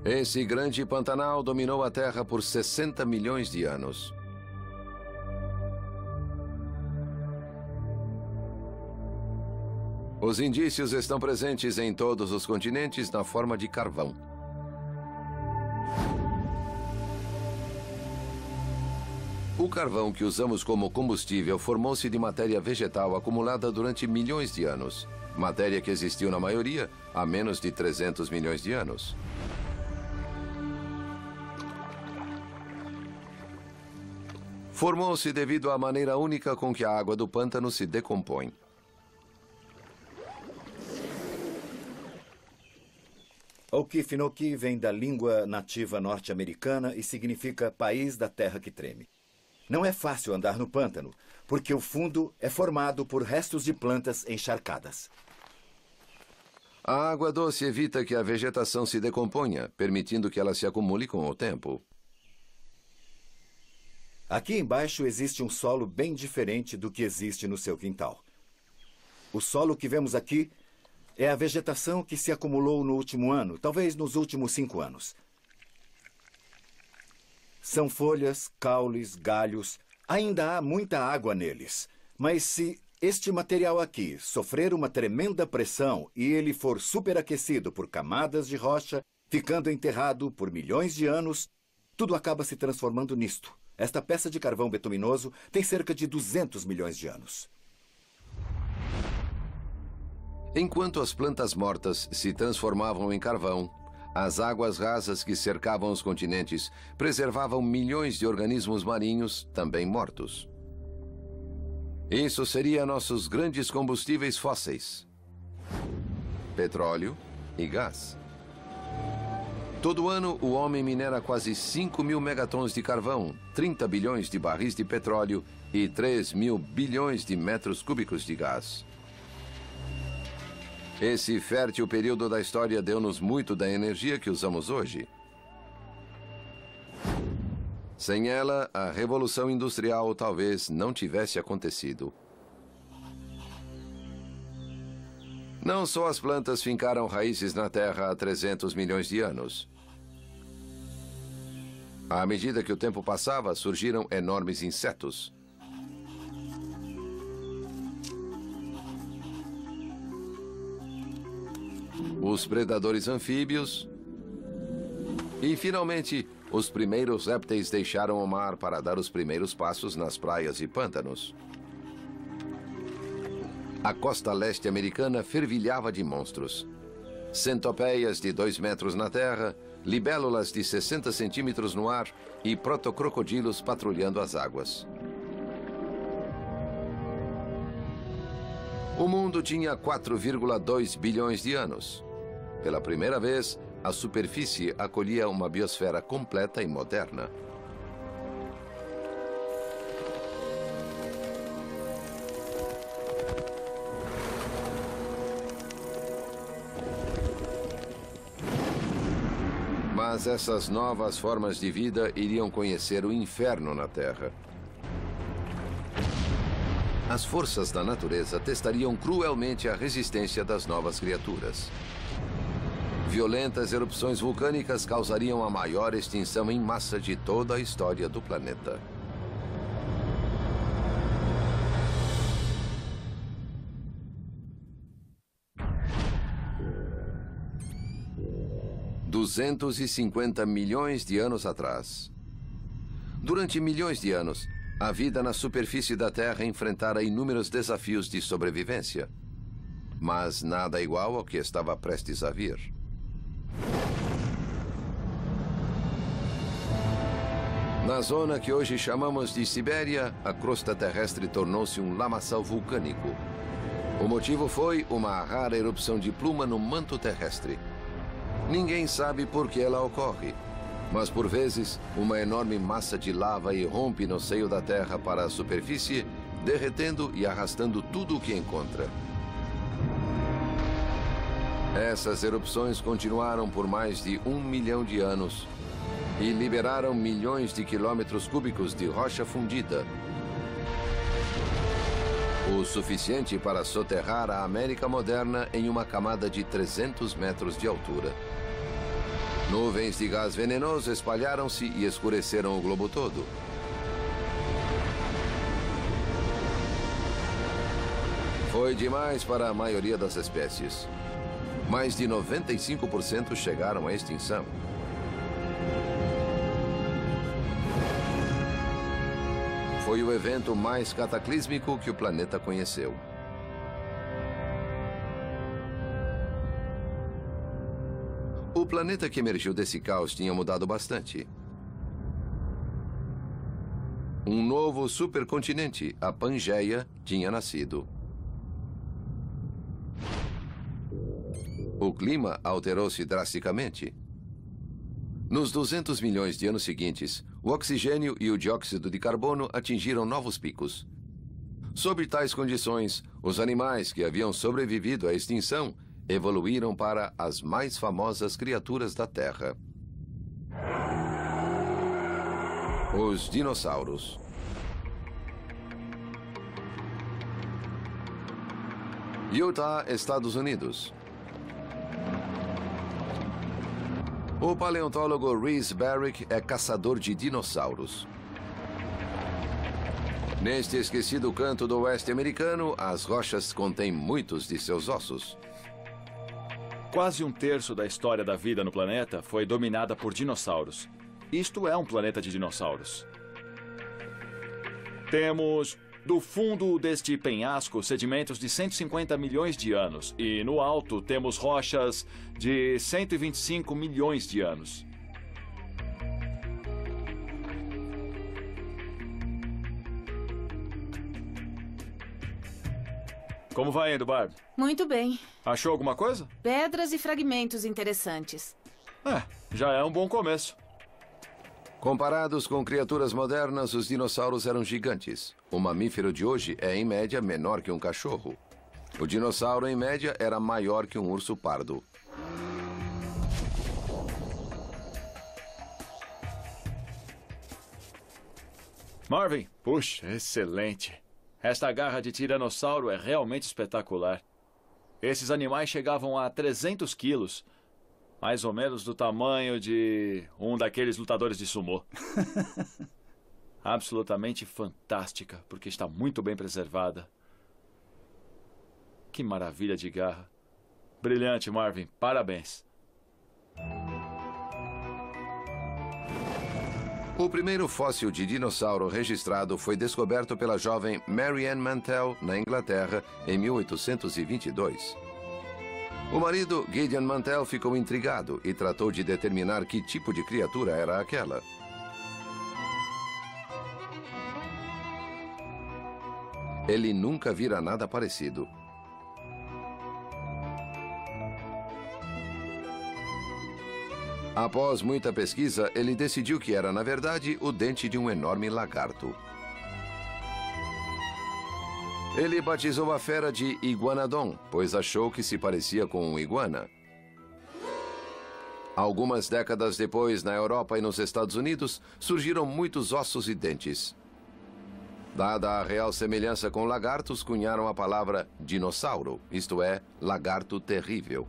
Esse grande Pantanal dominou a Terra por 60 milhões de anos. Os indícios estão presentes em todos os continentes na forma de carvão. O carvão que usamos como combustível formou-se de matéria vegetal acumulada durante milhões de anos. Matéria que existiu na maioria há menos de 300 milhões de anos. Formou-se devido à maneira única com que a água do pântano se decompõe. Okefenokee vem da língua nativa norte-americana e significa país da terra que treme. Não é fácil andar no pântano, porque o fundo é formado por restos de plantas encharcadas. A água doce evita que a vegetação se decomponha, permitindo que ela se acumule com o tempo. Aqui embaixo existe um solo bem diferente do que existe no seu quintal. O solo que vemos aqui é a vegetação que se acumulou no último ano, talvez nos últimos 5 anos. São folhas, caules, galhos. Ainda há muita água neles. Mas se este material aqui sofrer uma tremenda pressão e ele for superaquecido por camadas de rocha, ficando enterrado por milhões de anos, tudo acaba se transformando nisto. Esta peça de carvão betuminoso tem cerca de 200 milhões de anos. Enquanto as plantas mortas se transformavam em carvão, as águas rasas que cercavam os continentes preservavam milhões de organismos marinhos também mortos. Isso seria nossos grandes combustíveis fósseis: petróleo e gás. Todo ano, o homem minera quase 5.000 megatons de carvão, 30 bilhões de barris de petróleo e 3.000 bilhões de metros cúbicos de gás. Esse fértil período da história deu-nos muito da energia que usamos hoje. Sem ela, a Revolução Industrial talvez não tivesse acontecido. Não só as plantas fincaram raízes na Terra há 300 milhões de anos. À medida que o tempo passava, surgiram enormes insetos. Os predadores anfíbios. E, finalmente, os primeiros répteis deixaram o mar para dar os primeiros passos nas praias e pântanos. A costa leste americana fervilhava de monstros. Centopeias de 2 metros na terra, libélulas de 60 centímetros no ar e protocrocodilos patrulhando as águas. O mundo tinha 4,2 bilhões de anos. Pela primeira vez, a superfície acolhia uma biosfera completa e moderna. Mas essas novas formas de vida iriam conhecer o inferno na Terra. As forças da natureza testariam cruelmente a resistência das novas criaturas. Violentas erupções vulcânicas causariam a maior extinção em massa de toda a história do planeta. $250 milhões de anos atrás. Durante milhões de anos, a vida na superfície da Terra enfrentara inúmeros desafios de sobrevivência. Mas nada igual ao que estava prestes a vir. Na zona que hoje chamamos de Sibéria, a crosta terrestre tornou-se um lamaçal vulcânico. O motivo foi uma rara erupção de pluma no manto terrestre. Ninguém sabe por que ela ocorre, mas por vezes uma enorme massa de lava irrompe no seio da Terra para a superfície, derretendo e arrastando tudo o que encontra. Essas erupções continuaram por mais de 1 milhão de anos e liberaram milhões de quilômetros cúbicos de rocha fundida, o suficiente para soterrar a América moderna em uma camada de 300 metros de altura. Nuvens de gás venenoso espalharam-se e escureceram o globo todo. Foi demais para a maioria das espécies. Mais de 95% chegaram à extinção. Foi o evento mais cataclísmico que o planeta conheceu. O planeta que emergiu desse caos tinha mudado bastante. Um novo supercontinente, a Pangeia, tinha nascido. O clima alterou-se drasticamente. Nos 200 milhões de anos seguintes, o oxigênio e o dióxido de carbono atingiram novos picos. Sob tais condições, os animais que haviam sobrevivido à extinção evoluíram para as mais famosas criaturas da Terra: os dinossauros. Utah, Estados Unidos. O paleontólogo Rhys Barrick é caçador de dinossauros. Neste esquecido canto do oeste americano, as rochas contêm muitos de seus ossos. Quase 1/3 da história da vida no planeta foi dominada por dinossauros. Isto é um planeta de dinossauros. Temos, do fundo deste penhasco, sedimentos de 150 milhões de anos. E no alto temos rochas de 125 milhões de anos. Como vai indo, Barbie? Muito bem. Achou alguma coisa? Pedras e fragmentos interessantes. Já é um bom começo. Comparados com criaturas modernas, os dinossauros eram gigantes. O mamífero de hoje é, em média, menor que um cachorro. O dinossauro, em média, era maior que um urso pardo. Marvin, puxa, excelente. Esta garra de tiranossauro é realmente espetacular. Esses animais chegavam a 300 quilos. Mais ou menos do tamanho de um daqueles lutadores de sumô. Absolutamente fantástica, porque está muito bem preservada. Que maravilha de garra. Brilhante, Marvin. Parabéns. O primeiro fóssil de dinossauro registrado foi descoberto pela jovem Mary Ann Mantell, na Inglaterra, em 1822. O marido, Gideon Mantell, ficou intrigado e tratou de determinar que tipo de criatura era aquela. Ele nunca vira nada parecido. Após muita pesquisa, ele decidiu que era, na verdade, o dente de um enorme lagarto. Ele batizou a fera de Iguanodon, pois achou que se parecia com um iguana. Algumas décadas depois, na Europa e nos Estados Unidos, surgiram muitos ossos e dentes. Dada a real semelhança com lagartos, cunharam a palavra dinossauro, isto é, lagarto terrível.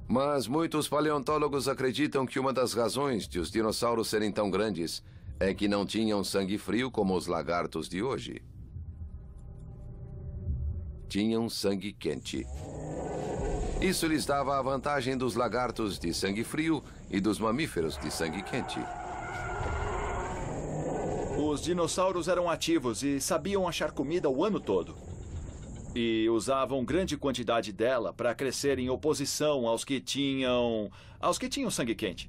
Mas muitos paleontólogos acreditam que uma das razões de os dinossauros serem tão grandes é que não tinham sangue frio como os lagartos de hoje. Tinham sangue quente. Isso lhes dava a vantagem dos lagartos de sangue frio e dos mamíferos de sangue quente. Os dinossauros eram ativos e sabiam achar comida o ano todo. E usavam grande quantidade dela para crescer em oposição aos que tinham sangue quente.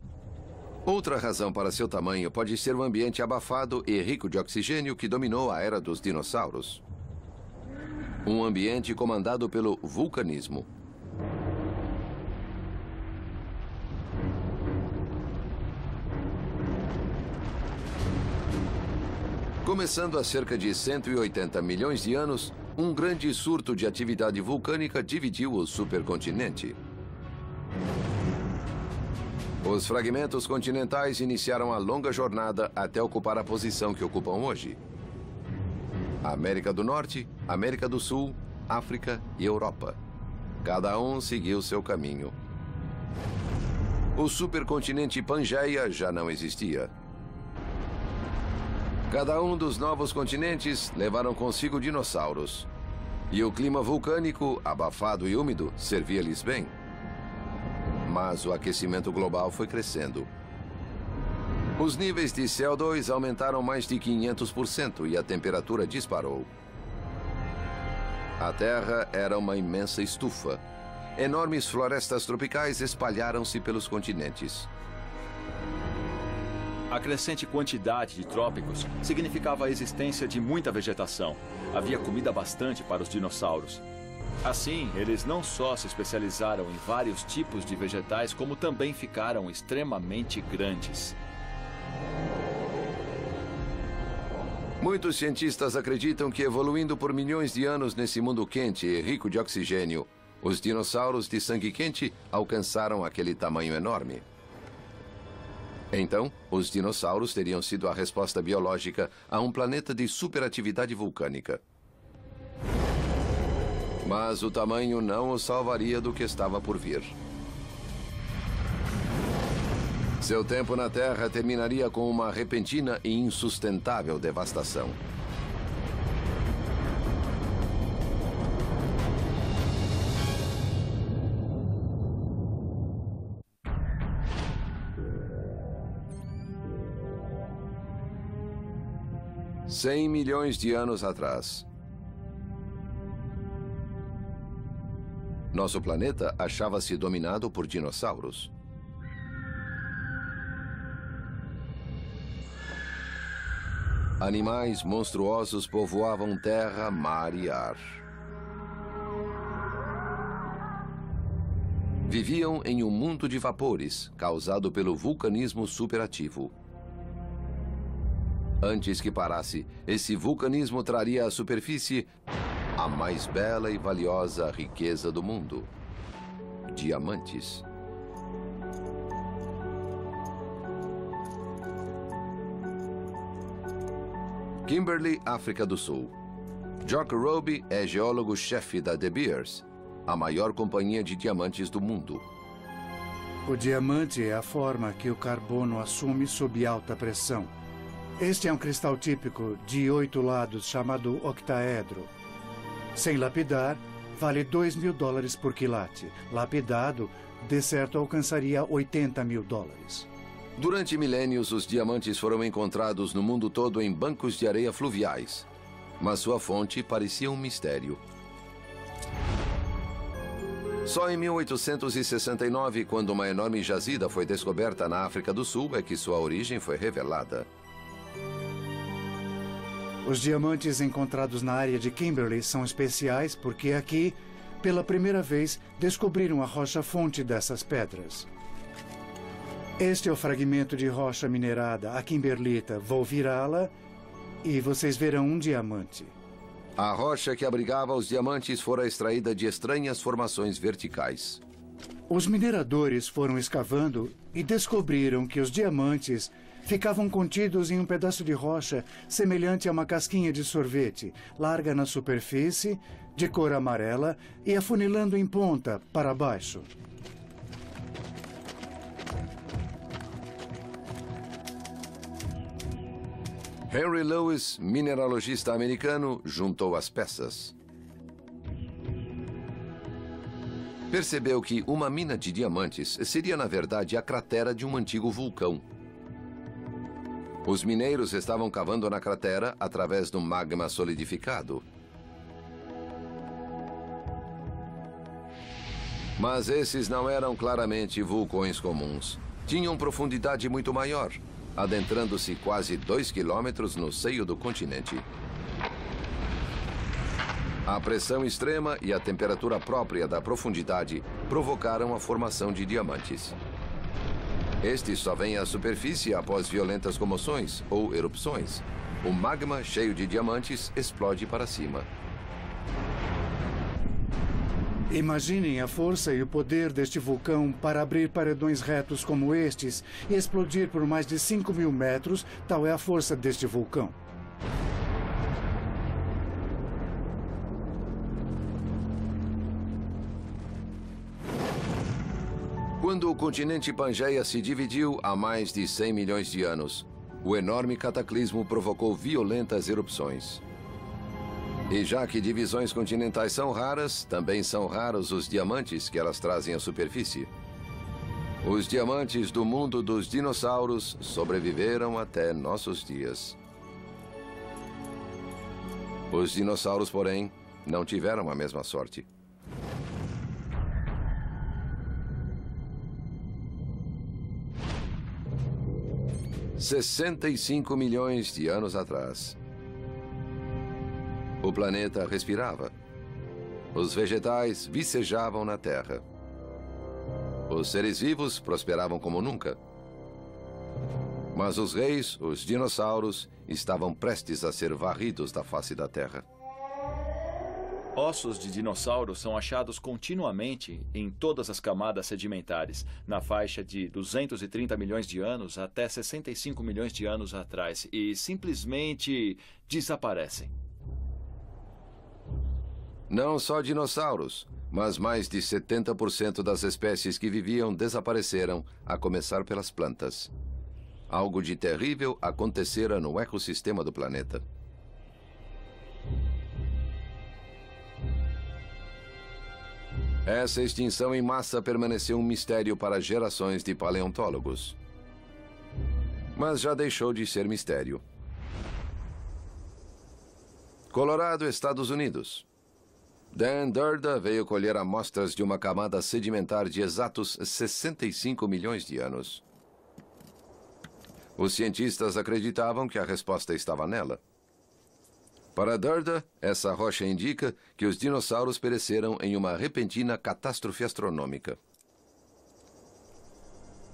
Outra razão para seu tamanho pode ser o ambiente abafado e rico de oxigênio que dominou a era dos dinossauros. Um ambiente comandado pelo vulcanismo. Começando há cerca de 180 milhões de anos, um grande surto de atividade vulcânica dividiu o supercontinente. Os fragmentos continentais iniciaram a longa jornada até ocupar a posição que ocupam hoje. América do Norte, América do Sul, África e Europa. Cada um seguiu seu caminho. O supercontinente Pangeia já não existia. Cada um dos novos continentes levaram consigo dinossauros. E o clima vulcânico, abafado e úmido, servia-lhes bem. Mas o aquecimento global foi crescendo. Os níveis de CO2 aumentaram mais de 500% e a temperatura disparou. A Terra era uma imensa estufa. Enormes florestas tropicais espalharam-se pelos continentes. A crescente quantidade de trópicos significava a existência de muita vegetação. Havia comida bastante para os dinossauros. Assim, eles não só se especializaram em vários tipos de vegetais, como também ficaram extremamente grandes. Muitos cientistas acreditam que, evoluindo por milhões de anos nesse mundo quente e rico de oxigênio, os dinossauros de sangue quente alcançaram aquele tamanho enorme. Então, os dinossauros teriam sido a resposta biológica a um planeta de superatividade vulcânica. Mas o tamanho não os salvaria do que estava por vir. Seu tempo na Terra terminaria com uma repentina e insustentável devastação. $100 milhões de anos atrás. Nosso planeta achava-se dominado por dinossauros. Animais monstruosos povoavam terra, mar e ar. Viviam em um mundo de vapores, causado pelo vulcanismo superativo. Antes que parasse, esse vulcanismo traria à superfície a mais bela e valiosa riqueza do mundo: diamantes. Kimberley, África do Sul. Jock Roby é geólogo-chefe da De Beers, a maior companhia de diamantes do mundo. O diamante é a forma que o carbono assume sob alta pressão. Este é um cristal típico de 8 lados chamado octaedro. Sem lapidar, vale $2.000 por quilate. Lapidado, de certo alcançaria $80.000. Durante milênios, os diamantes foram encontrados no mundo todo em bancos de areia fluviais, mas sua fonte parecia um mistério. Só em 1869, quando uma enorme jazida foi descoberta na África do Sul, é que sua origem foi revelada. Os diamantes encontrados na área de Kimberley são especiais porque aqui, pela primeira vez, descobriram a rocha-fonte dessas pedras. Este é o fragmento de rocha minerada, a kimberlita. Vou virá-la e vocês verão um diamante. A rocha que abrigava os diamantes fora extraída de estranhas formações verticais. Os mineradores foram escavando e descobriram que os diamantes ficavam contidos em um pedaço de rocha semelhante a uma casquinha de sorvete, larga na superfície, de cor amarela e afunilando em ponta para baixo. Henry Lewis, mineralogista americano, juntou as peças. Percebeu que uma mina de diamantes seria, na verdade, a cratera de um antigo vulcão. Os mineiros estavam cavando na cratera através do magma solidificado. Mas esses não eram claramente vulcões comuns. Tinham profundidade muito maior, adentrando-se quase 2 quilômetros no seio do continente. A pressão extrema e a temperatura própria da profundidade provocaram a formação de diamantes. Estes só vêm à superfície após violentas comoções ou erupções. O magma cheio de diamantes explode para cima. Imaginem a força e o poder deste vulcão para abrir paredões retos como estes e explodir por mais de 5.000 metros. Tal é a força deste vulcão. Quando o continente Pangeia se dividiu há mais de 100 milhões de anos, o enorme cataclismo provocou violentas erupções. E já que divisões continentais são raras, também são raros os diamantes que elas trazem à superfície. Os diamantes do mundo dos dinossauros sobreviveram até nossos dias. Os dinossauros, porém, não tiveram a mesma sorte. – 65 milhões de anos atrás. O planeta respirava. Os vegetais vicejavam na Terra. Os seres vivos prosperavam como nunca. Mas os reis, os dinossauros, estavam prestes a ser varridos da face da Terra. Ossos de dinossauros são achados continuamente em todas as camadas sedimentares, na faixa de 230 milhões de anos até 65 milhões de anos atrás, e simplesmente desaparecem. Não só dinossauros, mas mais de 70% das espécies que viviam desapareceram, a começar pelas plantas. Algo de terrível acontecera no ecossistema do planeta. Essa extinção em massa permaneceu um mistério para gerações de paleontólogos. Mas já deixou de ser mistério. Colorado, Estados Unidos. Dan Durda veio colher amostras de uma camada sedimentar de exatos 65 milhões de anos. Os cientistas acreditavam que a resposta estava nela. Para Durda, essa rocha indica que os dinossauros pereceram em uma repentina catástrofe astronômica.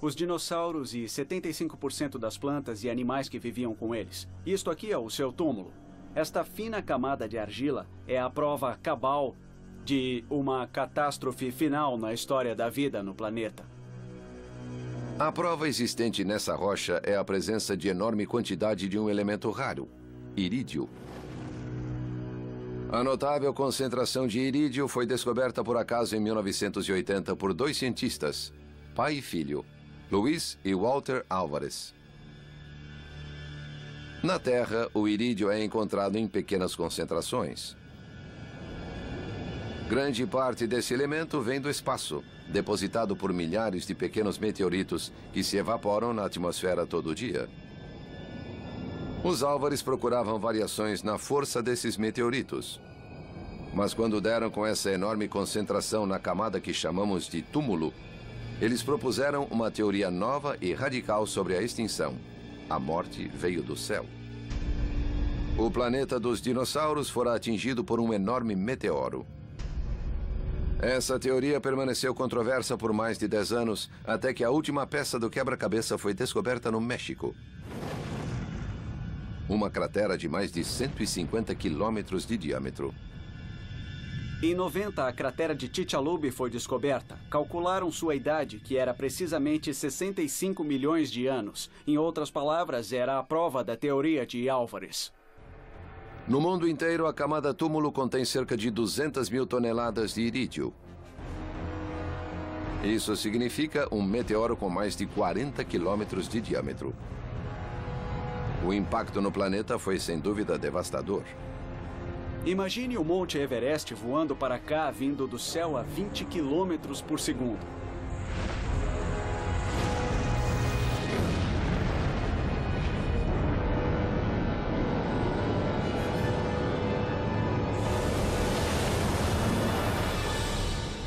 Os dinossauros e 75% das plantas e animais que viviam com eles. Isto aqui é o seu túmulo. Esta fina camada de argila é a prova cabal de uma catástrofe final na história da vida no planeta. A prova existente nessa rocha é a presença de enorme quantidade de um elemento raro, irídio. A notável concentração de irídio foi descoberta por acaso em 1980 por dois cientistas, pai e filho, Luiz e Walter Álvares. Na Terra, o irídio é encontrado em pequenas concentrações. Grande parte desse elemento vem do espaço, depositado por milhares de pequenos meteoritos que se evaporam na atmosfera todo dia. Os Álvares procuravam variações na força desses meteoritos. Mas quando deram com essa enorme concentração na camada que chamamos de túmulo, eles propuseram uma teoria nova e radical sobre a extinção. A morte veio do céu. O planeta dos dinossauros fora atingido por um enorme meteoro. Essa teoria permaneceu controversa por mais de 10 anos, até que a última peça do quebra-cabeça foi descoberta no México. Uma cratera de mais de 150 quilômetros de diâmetro. Em 90, a cratera de Chicxulub foi descoberta. Calcularam sua idade, que era precisamente 65 milhões de anos. Em outras palavras, era a prova da teoria de Álvares. No mundo inteiro, a camada túmulo contém cerca de 200 mil toneladas de irídio. Isso significa um meteoro com mais de 40 quilômetros de diâmetro. O impacto no planeta foi, sem dúvida, devastador. Imagine o Monte Everest voando para cá, vindo do céu a 20 quilômetros por segundo.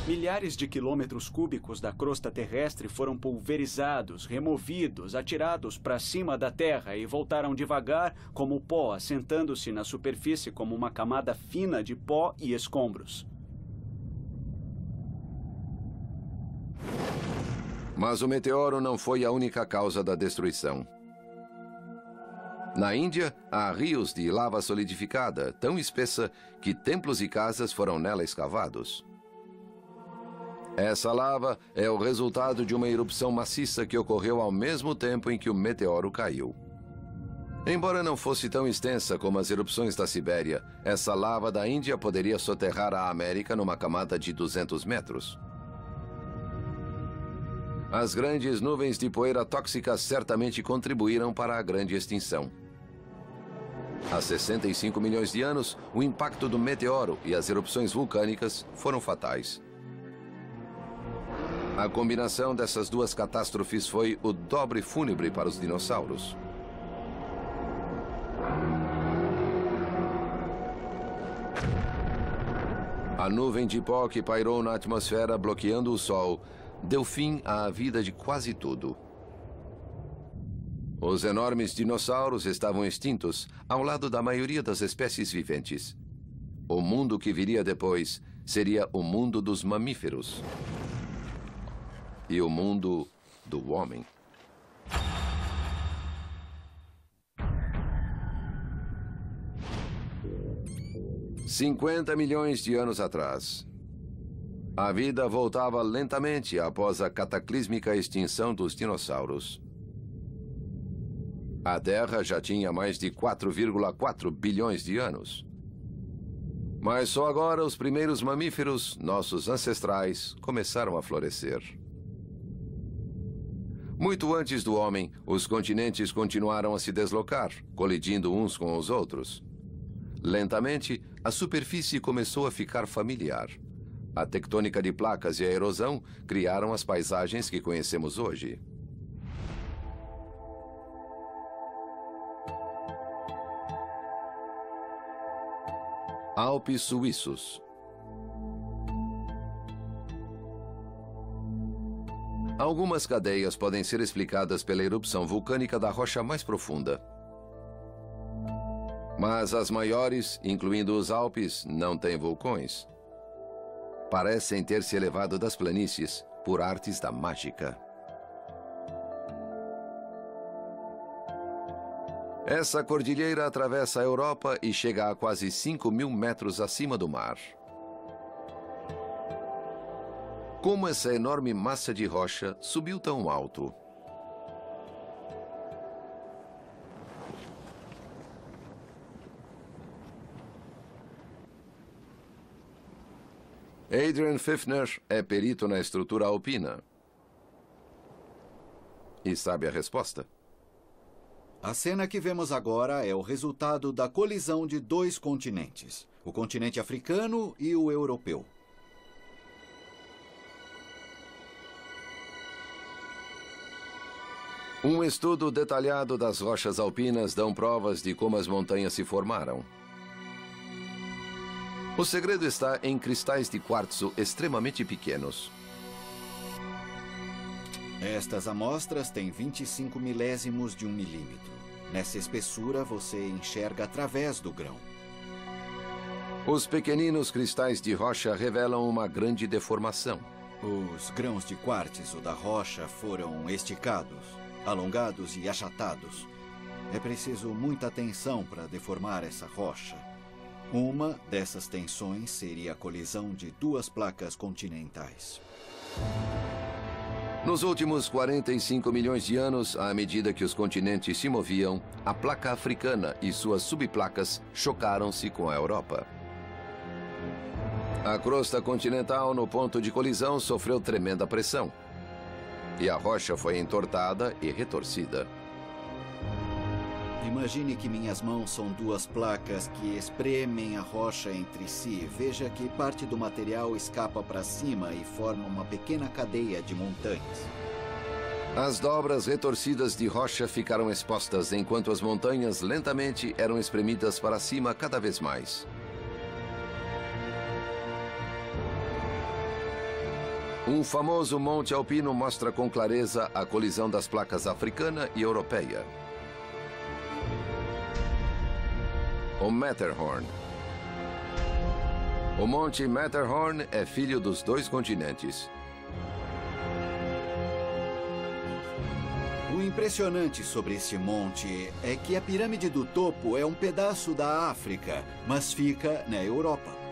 Milhares de quilômetros cúbicos da crosta terrestre foram pulverizados, removidos, atirados para cima da Terra e voltaram devagar como pó, assentando-se na superfície como uma camada fina de pó e escombros. Mas o meteoro não foi a única causa da destruição. Na Índia, há rios de lava solidificada, tão espessa que templos e casas foram nela escavados. Essa lava é o resultado de uma erupção maciça que ocorreu ao mesmo tempo em que o meteoro caiu. Embora não fosse tão extensa como as erupções da Sibéria, essa lava da Índia poderia soterrar a América numa camada de 200 metros. As grandes nuvens de poeira tóxica certamente contribuíram para a grande extinção. Há 65 milhões de anos, o impacto do meteoro e as erupções vulcânicas foram fatais. A combinação dessas duas catástrofes foi o dobre fúnebre para os dinossauros. A nuvem de pó que pairou na atmosfera bloqueando o Sol deu fim à vida de quase tudo. Os enormes dinossauros estavam extintos ao lado da maioria das espécies viventes. O mundo que viria depois seria o mundo dos mamíferos. E o mundo do homem. $50 milhões de anos atrás. A vida voltava lentamente após a cataclísmica extinção dos dinossauros. A Terra já tinha mais de 4,4 bilhões de anos. Mas só agora os primeiros mamíferos, nossos ancestrais, começaram a florescer. Muito antes do homem, os continentes continuaram a se deslocar, colidindo uns com os outros. Lentamente, a superfície começou a ficar familiar. A tectônica de placas e a erosão criaram as paisagens que conhecemos hoje. Alpes suíços. Algumas cadeias podem ser explicadas pela erupção vulcânica da rocha mais profunda. Mas as maiores, incluindo os Alpes, não têm vulcões. Parecem ter se elevado das planícies por artes da mágica. Essa cordilheira atravessa a Europa e chega a quase 5.000 metros acima do mar. Como essa enorme massa de rocha subiu tão alto? Adrian Pfiffner é perito na estrutura alpina. E sabe a resposta? A cena que vemos agora é o resultado da colisão de dois continentes, o continente africano e o europeu. Um estudo detalhado das rochas alpinas dão provas de como as montanhas se formaram. O segredo está em cristais de quartzo extremamente pequenos. Estas amostras têm 25 milésimos de 1 milímetro. Nessa espessura, você enxerga através do grão. Os pequeninos cristais de rocha revelam uma grande deformação. Os grãos de quartzo da rocha foram esticados, alongados e achatados. É preciso muita atenção para deformar essa rocha. Uma dessas tensões seria a colisão de duas placas continentais. Nos últimos 45 milhões de anos, à medida que os continentes se moviam, a placa africana e suas subplacas chocaram-se com a Europa. A crosta continental no ponto de colisão sofreu tremenda pressão. E a rocha foi entortada e retorcida. Imagine que minhas mãos são duas placas que espremem a rocha entre si. Veja que parte do material escapa para cima e forma uma pequena cadeia de montanhas. As dobras retorcidas de rocha ficaram expostas enquanto as montanhas lentamente eram espremidas para cima cada vez mais. Um famoso monte alpino mostra com clareza a colisão das placas africana e europeia. O Matterhorn. O Monte Matterhorn é filho dos dois continentes. O impressionante sobre esse monte é que a pirâmide do topo é um pedaço da África, mas fica na Europa.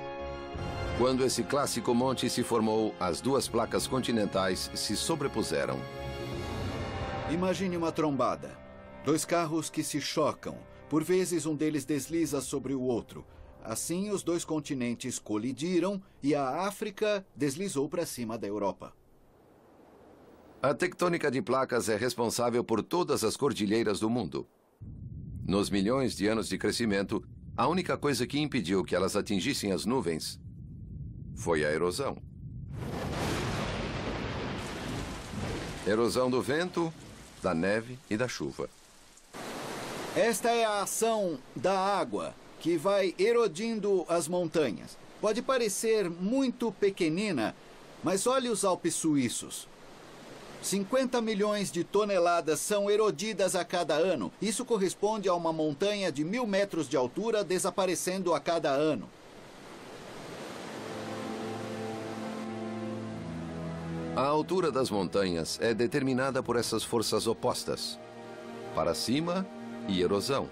Quando esse clássico monte se formou, as duas placas continentais se sobrepuseram. Imagine uma trombada. Dois carros que se chocam. Por vezes, um deles desliza sobre o outro. Assim, os dois continentes colidiram e a África deslizou para cima da Europa. A tectônica de placas é responsável por todas as cordilheiras do mundo. Nos milhões de anos de crescimento, a única coisa que impediu que elas atingissem as nuvens foi a erosão. Erosão do vento, da neve e da chuva. Esta é a ação da água, que vai erodindo as montanhas. Pode parecer muito pequenina, mas olhe os Alpes suíços. 50 milhões de toneladas são erodidas a cada ano. Isso corresponde a uma montanha de 1.000 metros de altura desaparecendo a cada ano. A altura das montanhas é determinada por essas forças opostas. Para cima e erosão,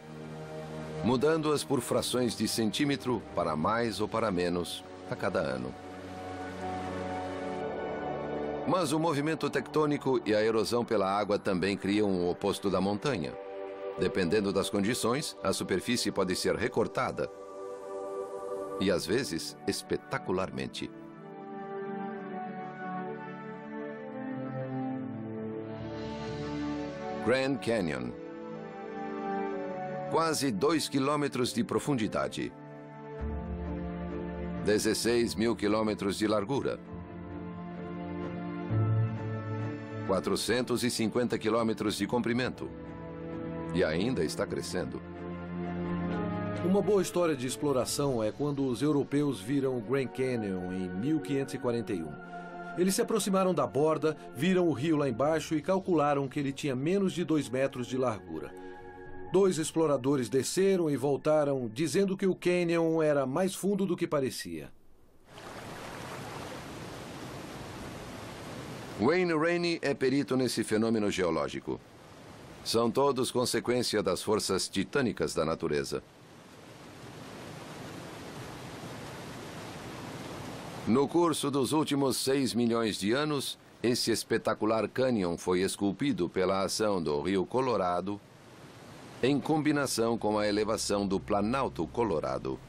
mudando-as por frações de centímetro para mais ou para menos a cada ano. Mas o movimento tectônico e a erosão pela água também criam o oposto da montanha. Dependendo das condições, a superfície pode ser recortada e, às vezes, espetacularmente. Grand Canyon. Quase 2 quilômetros de profundidade. 16 mil quilômetros de largura. 450 quilômetros de comprimento. E ainda está crescendo. Uma boa história de exploração é quando os europeus viram o Grand Canyon em 1541. Eles se aproximaram da borda, viram o rio lá embaixo e calcularam que ele tinha menos de 2 metros de largura. 2 exploradores desceram e voltaram, dizendo que o cânion era mais fundo do que parecia. Wayne Rainey é perito nesse fenômeno geológico. São todos consequência das forças titânicas da natureza. No curso dos últimos 6 milhões de anos, esse espetacular cânion foi esculpido pela ação do Rio Colorado, em combinação com a elevação do Planalto Colorado.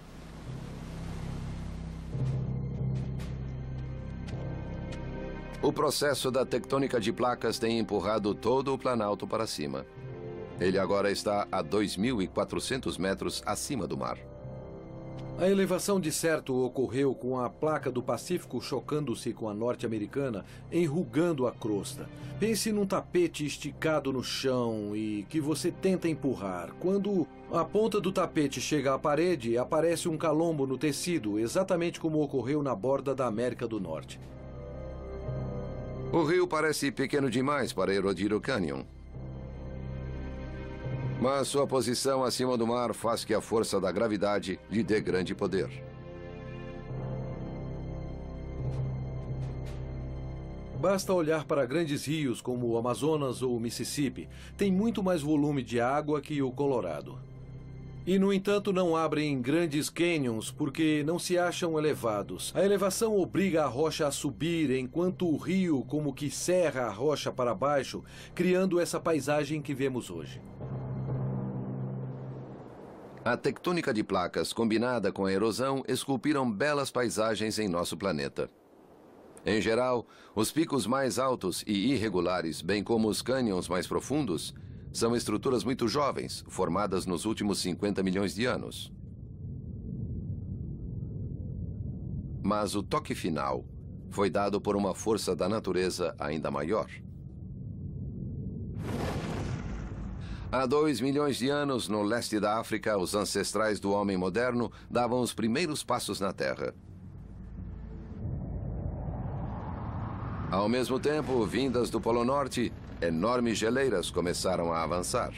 O processo da tectônica de placas tem empurrado todo o Planalto para cima. Ele agora está a 2.400 metros acima do mar. A elevação de certo ocorreu com a placa do Pacífico chocando-se com a norte-americana, enrugando a crosta. Pense num tapete esticado no chão e que você tenta empurrar. Quando a ponta do tapete chega à parede, aparece um calombo no tecido, exatamente como ocorreu na borda da América do Norte. O rio parece pequeno demais para erodir o cânion. Mas sua posição acima do mar faz que a força da gravidade lhe dê grande poder. Basta olhar para grandes rios como o Amazonas ou o Mississippi. Tem muito mais volume de água que o Colorado. E, no entanto, não abrem grandes cânions porque não se acham elevados. A elevação obriga a rocha a subir, enquanto o rio como que serra a rocha para baixo, criando essa paisagem que vemos hoje. A tectônica de placas, combinada com a erosão, esculpiram belas paisagens em nosso planeta. Em geral, os picos mais altos e irregulares, bem como os cânions mais profundos, são estruturas muito jovens, formadas nos últimos 50 milhões de anos. Mas o toque final foi dado por uma força da natureza ainda maior. Há 2 milhões de anos, no leste da África, os ancestrais do homem moderno davam os primeiros passos na Terra. Ao mesmo tempo, vindas do Polo Norte, enormes geleiras começaram a avançar.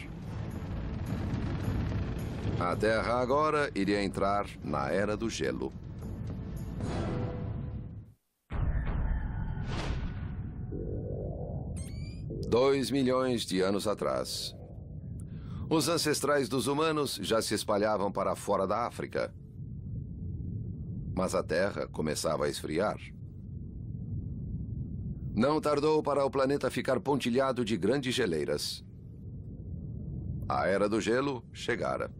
A Terra agora iria entrar na Era do Gelo. Dois milhões de anos atrás. Os ancestrais dos humanos já se espalhavam para fora da África. Mas a Terra começava a esfriar. Não tardou para o planeta ficar pontilhado de grandes geleiras. A Era do Gelo chegara.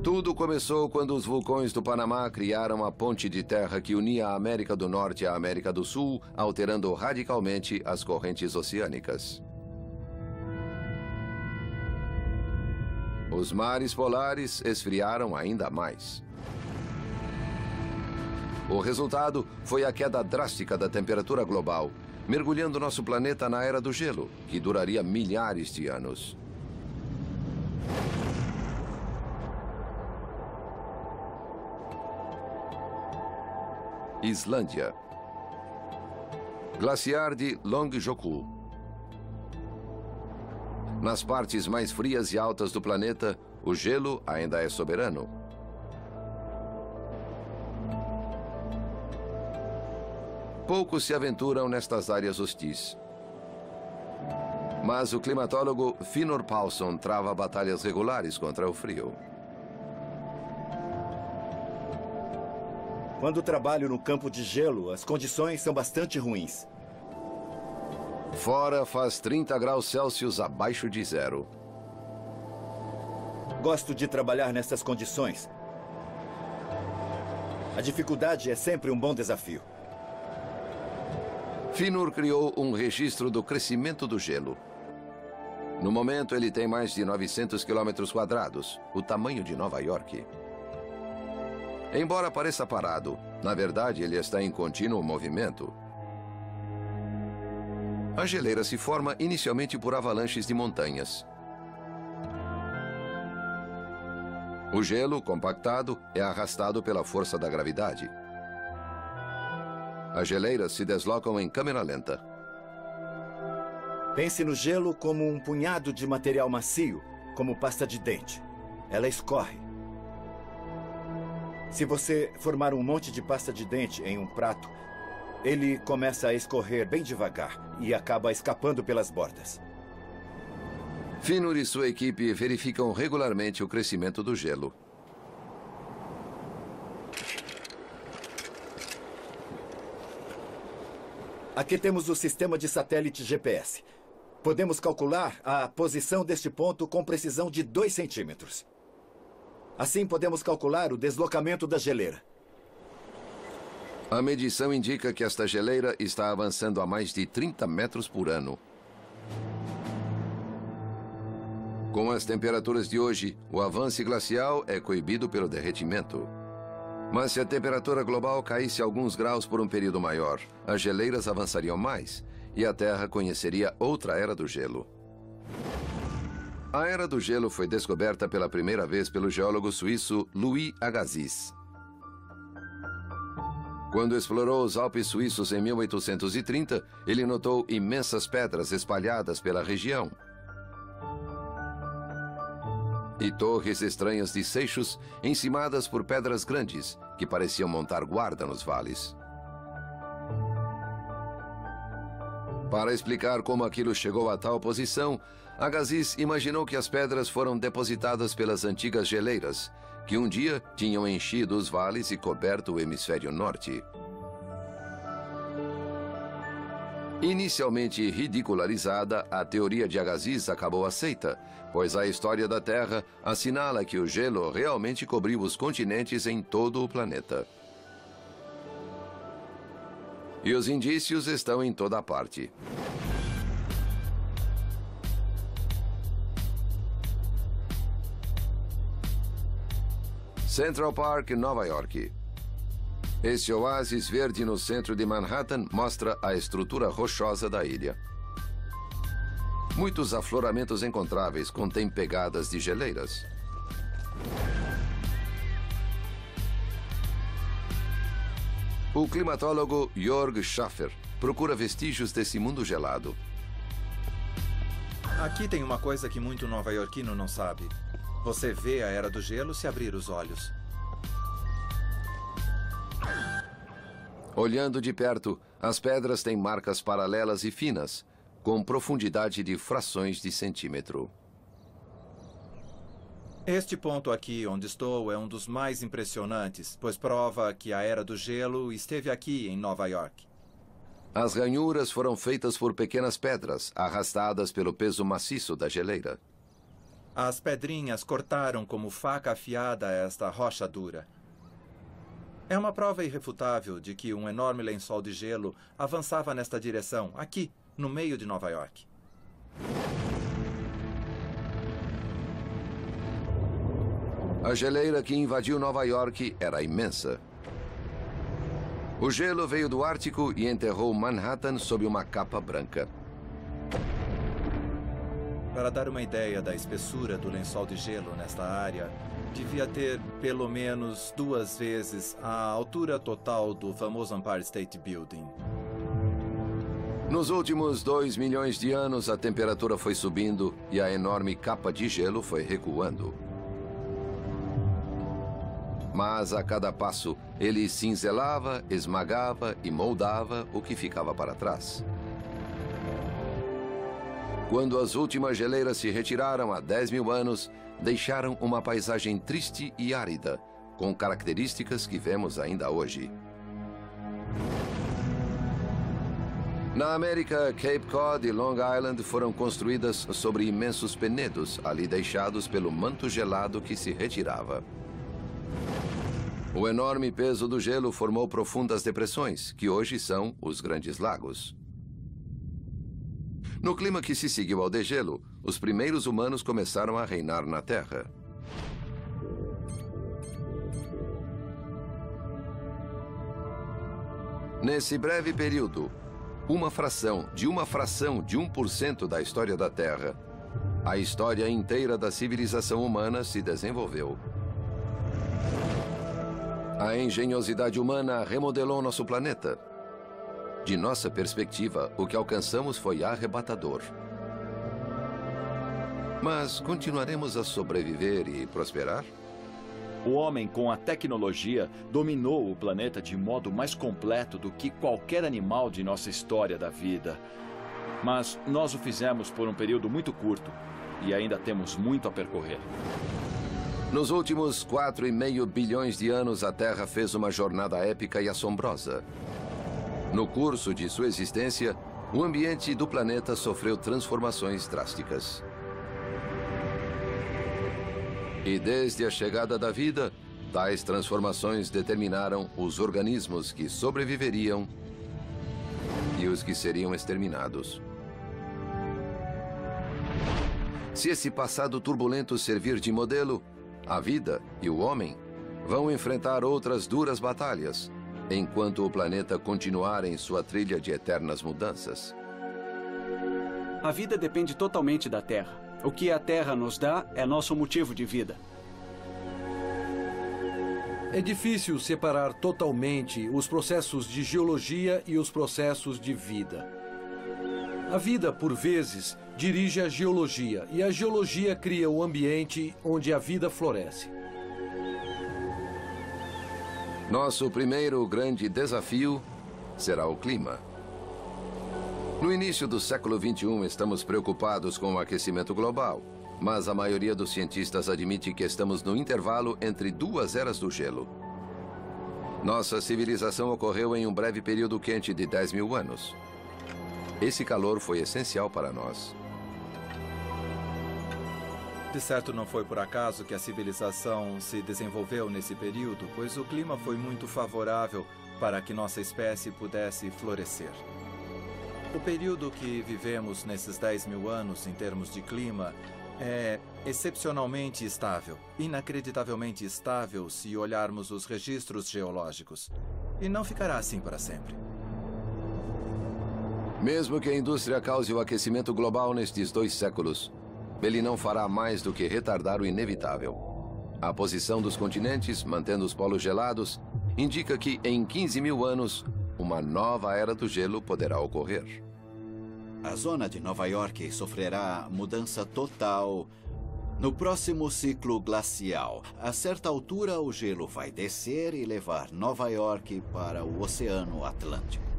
Tudo começou quando os vulcões do Panamá criaram a ponte de terra que unia a América do Norte à América do Sul, alterando radicalmente as correntes oceânicas. Os mares polares esfriaram ainda mais. O resultado foi a queda drástica da temperatura global, mergulhando nosso planeta na Era do Gelo, que duraria milhares de anos. Islândia. Glaciar de Longjoku. Nas partes mais frias e altas do planeta, o gelo ainda é soberano. Poucos se aventuram nestas áreas hostis. Mas o climatólogo Finnur Paulson trava batalhas regulares contra o frio. Quando trabalho no campo de gelo, as condições são bastante ruins. Fora faz 30 graus Celsius abaixo de zero. Gosto de trabalhar nessas condições. A dificuldade é sempre um bom desafio. Finnur criou um registro do crescimento do gelo. No momento, ele tem mais de 900 quilômetros quadrados, o tamanho de Nova York. Embora pareça parado, na verdade ele está em contínuo movimento. A geleira se forma inicialmente por avalanches de montanhas. O gelo, compactado, é arrastado pela força da gravidade. As geleiras se deslocam em câmera lenta. Pense no gelo como um punhado de material macio, como pasta de dente. Ela escorre. Se você formar um monte de pasta de dente em um prato, ele começa a escorrer bem devagar e acaba escapando pelas bordas. Finur e sua equipe verificam regularmente o crescimento do gelo. Aqui temos o sistema de satélite GPS. Podemos calcular a posição deste ponto com precisão de 2 centímetros. Assim, podemos calcular o deslocamento da geleira. A medição indica que esta geleira está avançando a mais de 30 metros por ano. Com as temperaturas de hoje, o avanço glacial é coibido pelo derretimento. Mas se a temperatura global caísse alguns graus por um período maior, as geleiras avançariam mais e a Terra conheceria outra era do gelo. A era do gelo foi descoberta pela primeira vez pelo geólogo suíço Louis Agassiz. Quando explorou os Alpes suíços em 1830, ele notou imensas pedras espalhadas pela região e torres estranhas de seixos encimadas por pedras grandes que pareciam montar guarda nos vales. Para explicar como aquilo chegou a tal posição, Agassiz imaginou que as pedras foram depositadas pelas antigas geleiras, que um dia tinham enchido os vales e coberto o hemisfério norte. Inicialmente ridicularizada, a teoria de Agassiz acabou aceita, pois a história da Terra assinala que o gelo realmente cobriu os continentes em todo o planeta. E os indícios estão em toda parte. Central Park, Nova York. Este oásis verde no centro de Manhattan mostra a estrutura rochosa da ilha. Muitos afloramentos encontráveis contêm pegadas de geleiras. O climatólogo Jörg Schaffer procura vestígios desse mundo gelado. Aqui tem uma coisa que muito nova-iorquino não sabe. Você vê a Era do Gelo se abrir os olhos. Olhando de perto, as pedras têm marcas paralelas e finas, com profundidade de frações de centímetro. Este ponto aqui onde estou é um dos mais impressionantes, pois prova que a Era do Gelo esteve aqui em Nova York. As ranhuras foram feitas por pequenas pedras, arrastadas pelo peso maciço da geleira. As pedrinhas cortaram como faca afiada esta rocha dura. É uma prova irrefutável de que um enorme lençol de gelo avançava nesta direção, aqui, no meio de Nova York. A geleira que invadiu Nova York era imensa. O gelo veio do Ártico e enterrou Manhattan sob uma capa branca. Para dar uma ideia da espessura do lençol de gelo nesta área, devia ter pelo menos 2 vezes a altura total do famoso Empire State Building. Nos últimos 2 milhões de anos, a temperatura foi subindo e a enorme capa de gelo foi recuando. Mas a cada passo, ele cinzelava, esmagava e moldava o que ficava para trás. Quando as últimas geleiras se retiraram há 10 mil anos, deixaram uma paisagem triste e árida, com características que vemos ainda hoje. Na América, Cape Cod e Long Island foram construídas sobre imensos penedos, ali deixados pelo manto gelado que se retirava. O enorme peso do gelo formou profundas depressões, que hoje são os Grandes Lagos. No clima que se seguiu ao degelo, os primeiros humanos começaram a reinar na Terra. Nesse breve período, uma fração de 1% da história da Terra, a história inteira da civilização humana se desenvolveu. A engenhosidade humana remodelou nosso planeta. De nossa perspectiva, o que alcançamos foi arrebatador. Mas continuaremos a sobreviver e prosperar? O homem, com a tecnologia, dominou o planeta de modo mais completo do que qualquer animal de nossa história da vida. Mas nós o fizemos por um período muito curto e ainda temos muito a percorrer. Nos últimos 4,5 bilhões de anos, a Terra fez uma jornada épica e assombrosa. No curso de sua existência, o ambiente do planeta sofreu transformações drásticas. E desde a chegada da vida, tais transformações determinaram os organismos que sobreviveriam e os que seriam exterminados. Se esse passado turbulento servir de modelo, a vida e o homem vão enfrentar outras duras batalhas, enquanto o planeta continuar em sua trilha de eternas mudanças. A vida depende totalmente da Terra. O que a Terra nos dá é nosso motivo de vida. É difícil separar totalmente os processos de geologia e os processos de vida. A vida, por vezes, dirige a geologia, e a geologia cria o ambiente onde a vida floresce. Nosso primeiro grande desafio será o clima. No início do século XXI, estamos preocupados com o aquecimento global, mas a maioria dos cientistas admite que estamos no intervalo entre duas eras do gelo. Nossa civilização ocorreu em um breve período quente de 10 mil anos. Esse calor foi essencial para nós. De certo, não foi por acaso que a civilização se desenvolveu nesse período, pois o clima foi muito favorável para que nossa espécie pudesse florescer. O período que vivemos nesses 10 mil anos, em termos de clima, é excepcionalmente estável, inacreditavelmente estável se olharmos os registros geológicos. E não ficará assim para sempre. Mesmo que a indústria cause o aquecimento global nestes 2 séculos, ele não fará mais do que retardar o inevitável. A posição dos continentes, mantendo os polos gelados, indica que em 15 mil anos, uma nova era do gelo poderá ocorrer. A zona de Nova York sofrerá mudança total no próximo ciclo glacial. A certa altura, o gelo vai descer e levar Nova York para o Oceano Atlântico.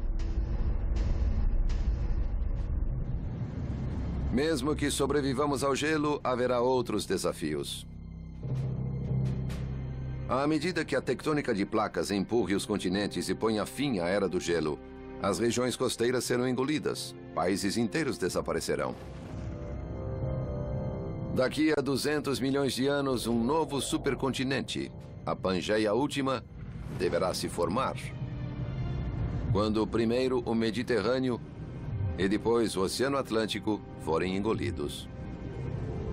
Mesmo que sobrevivamos ao gelo, haverá outros desafios. À medida que a tectônica de placas empurre os continentes e ponha fim à era do gelo, as regiões costeiras serão engolidas, países inteiros desaparecerão. Daqui a 200 milhões de anos, um novo supercontinente, a Pangeia Última, deverá se formar. Quando primeiro o Mediterrâneo e depois o Oceano Atlântico forem engolidos.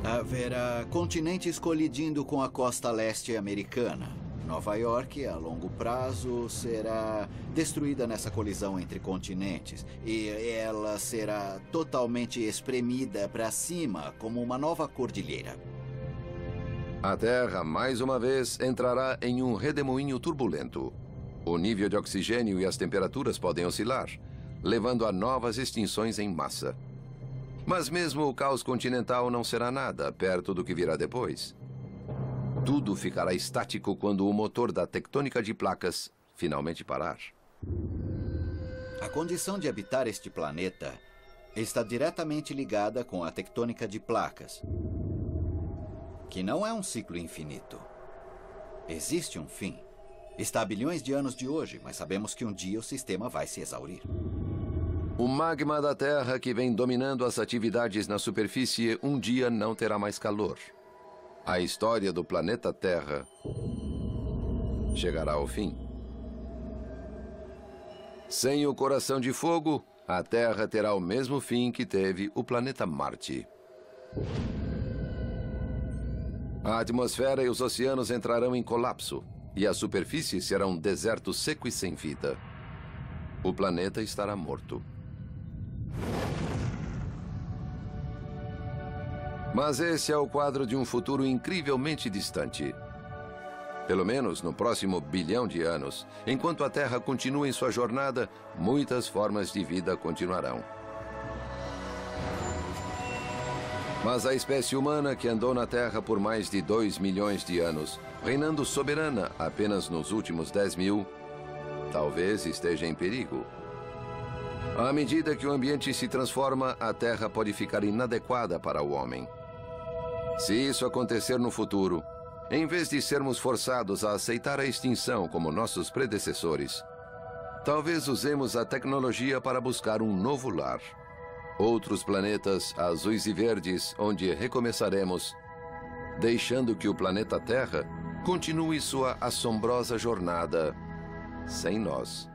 Haverá continentes colidindo com a costa leste americana. Nova York, a longo prazo, será destruída nessa colisão entre continentes. E ela será totalmente espremida para cima, como uma nova cordilheira. A Terra, mais uma vez, entrará em um redemoinho turbulento. O nível de oxigênio e as temperaturas podem oscilar, levando a novas extinções em massa. Mas mesmo o caos continental não será nada perto do que virá depois. Tudo ficará estático quando o motor da tectônica de placas finalmente parar. A condição de habitar este planeta está diretamente ligada com a tectônica de placas, que não é um ciclo infinito. Existe um fim. Está a bilhões de anos de hoje, mas sabemos que um dia o sistema vai se exaurir. O magma da Terra que vem dominando as atividades na superfície um dia não terá mais calor. A história do planeta Terra chegará ao fim. Sem o coração de fogo, a Terra terá o mesmo fim que teve o planeta Marte. A atmosfera e os oceanos entrarão em colapso, e a superfície será um deserto seco e sem vida. O planeta estará morto. Mas esse é o quadro de um futuro incrivelmente distante. Pelo menos no próximo bilhão de anos, enquanto a Terra continua em sua jornada, muitas formas de vida continuarão. Mas a espécie humana que andou na Terra por mais de 2 milhões de anos, reinando soberana apenas nos últimos 10.000, talvez esteja em perigo. À medida que o ambiente se transforma, a Terra pode ficar inadequada para o homem. Se isso acontecer no futuro, em vez de sermos forçados a aceitar a extinção como nossos predecessores, talvez usemos a tecnologia para buscar um novo lar. Outros planetas azuis e verdes onde recomeçaremos, deixando que o planeta Terra continue sua assombrosa jornada sem nós.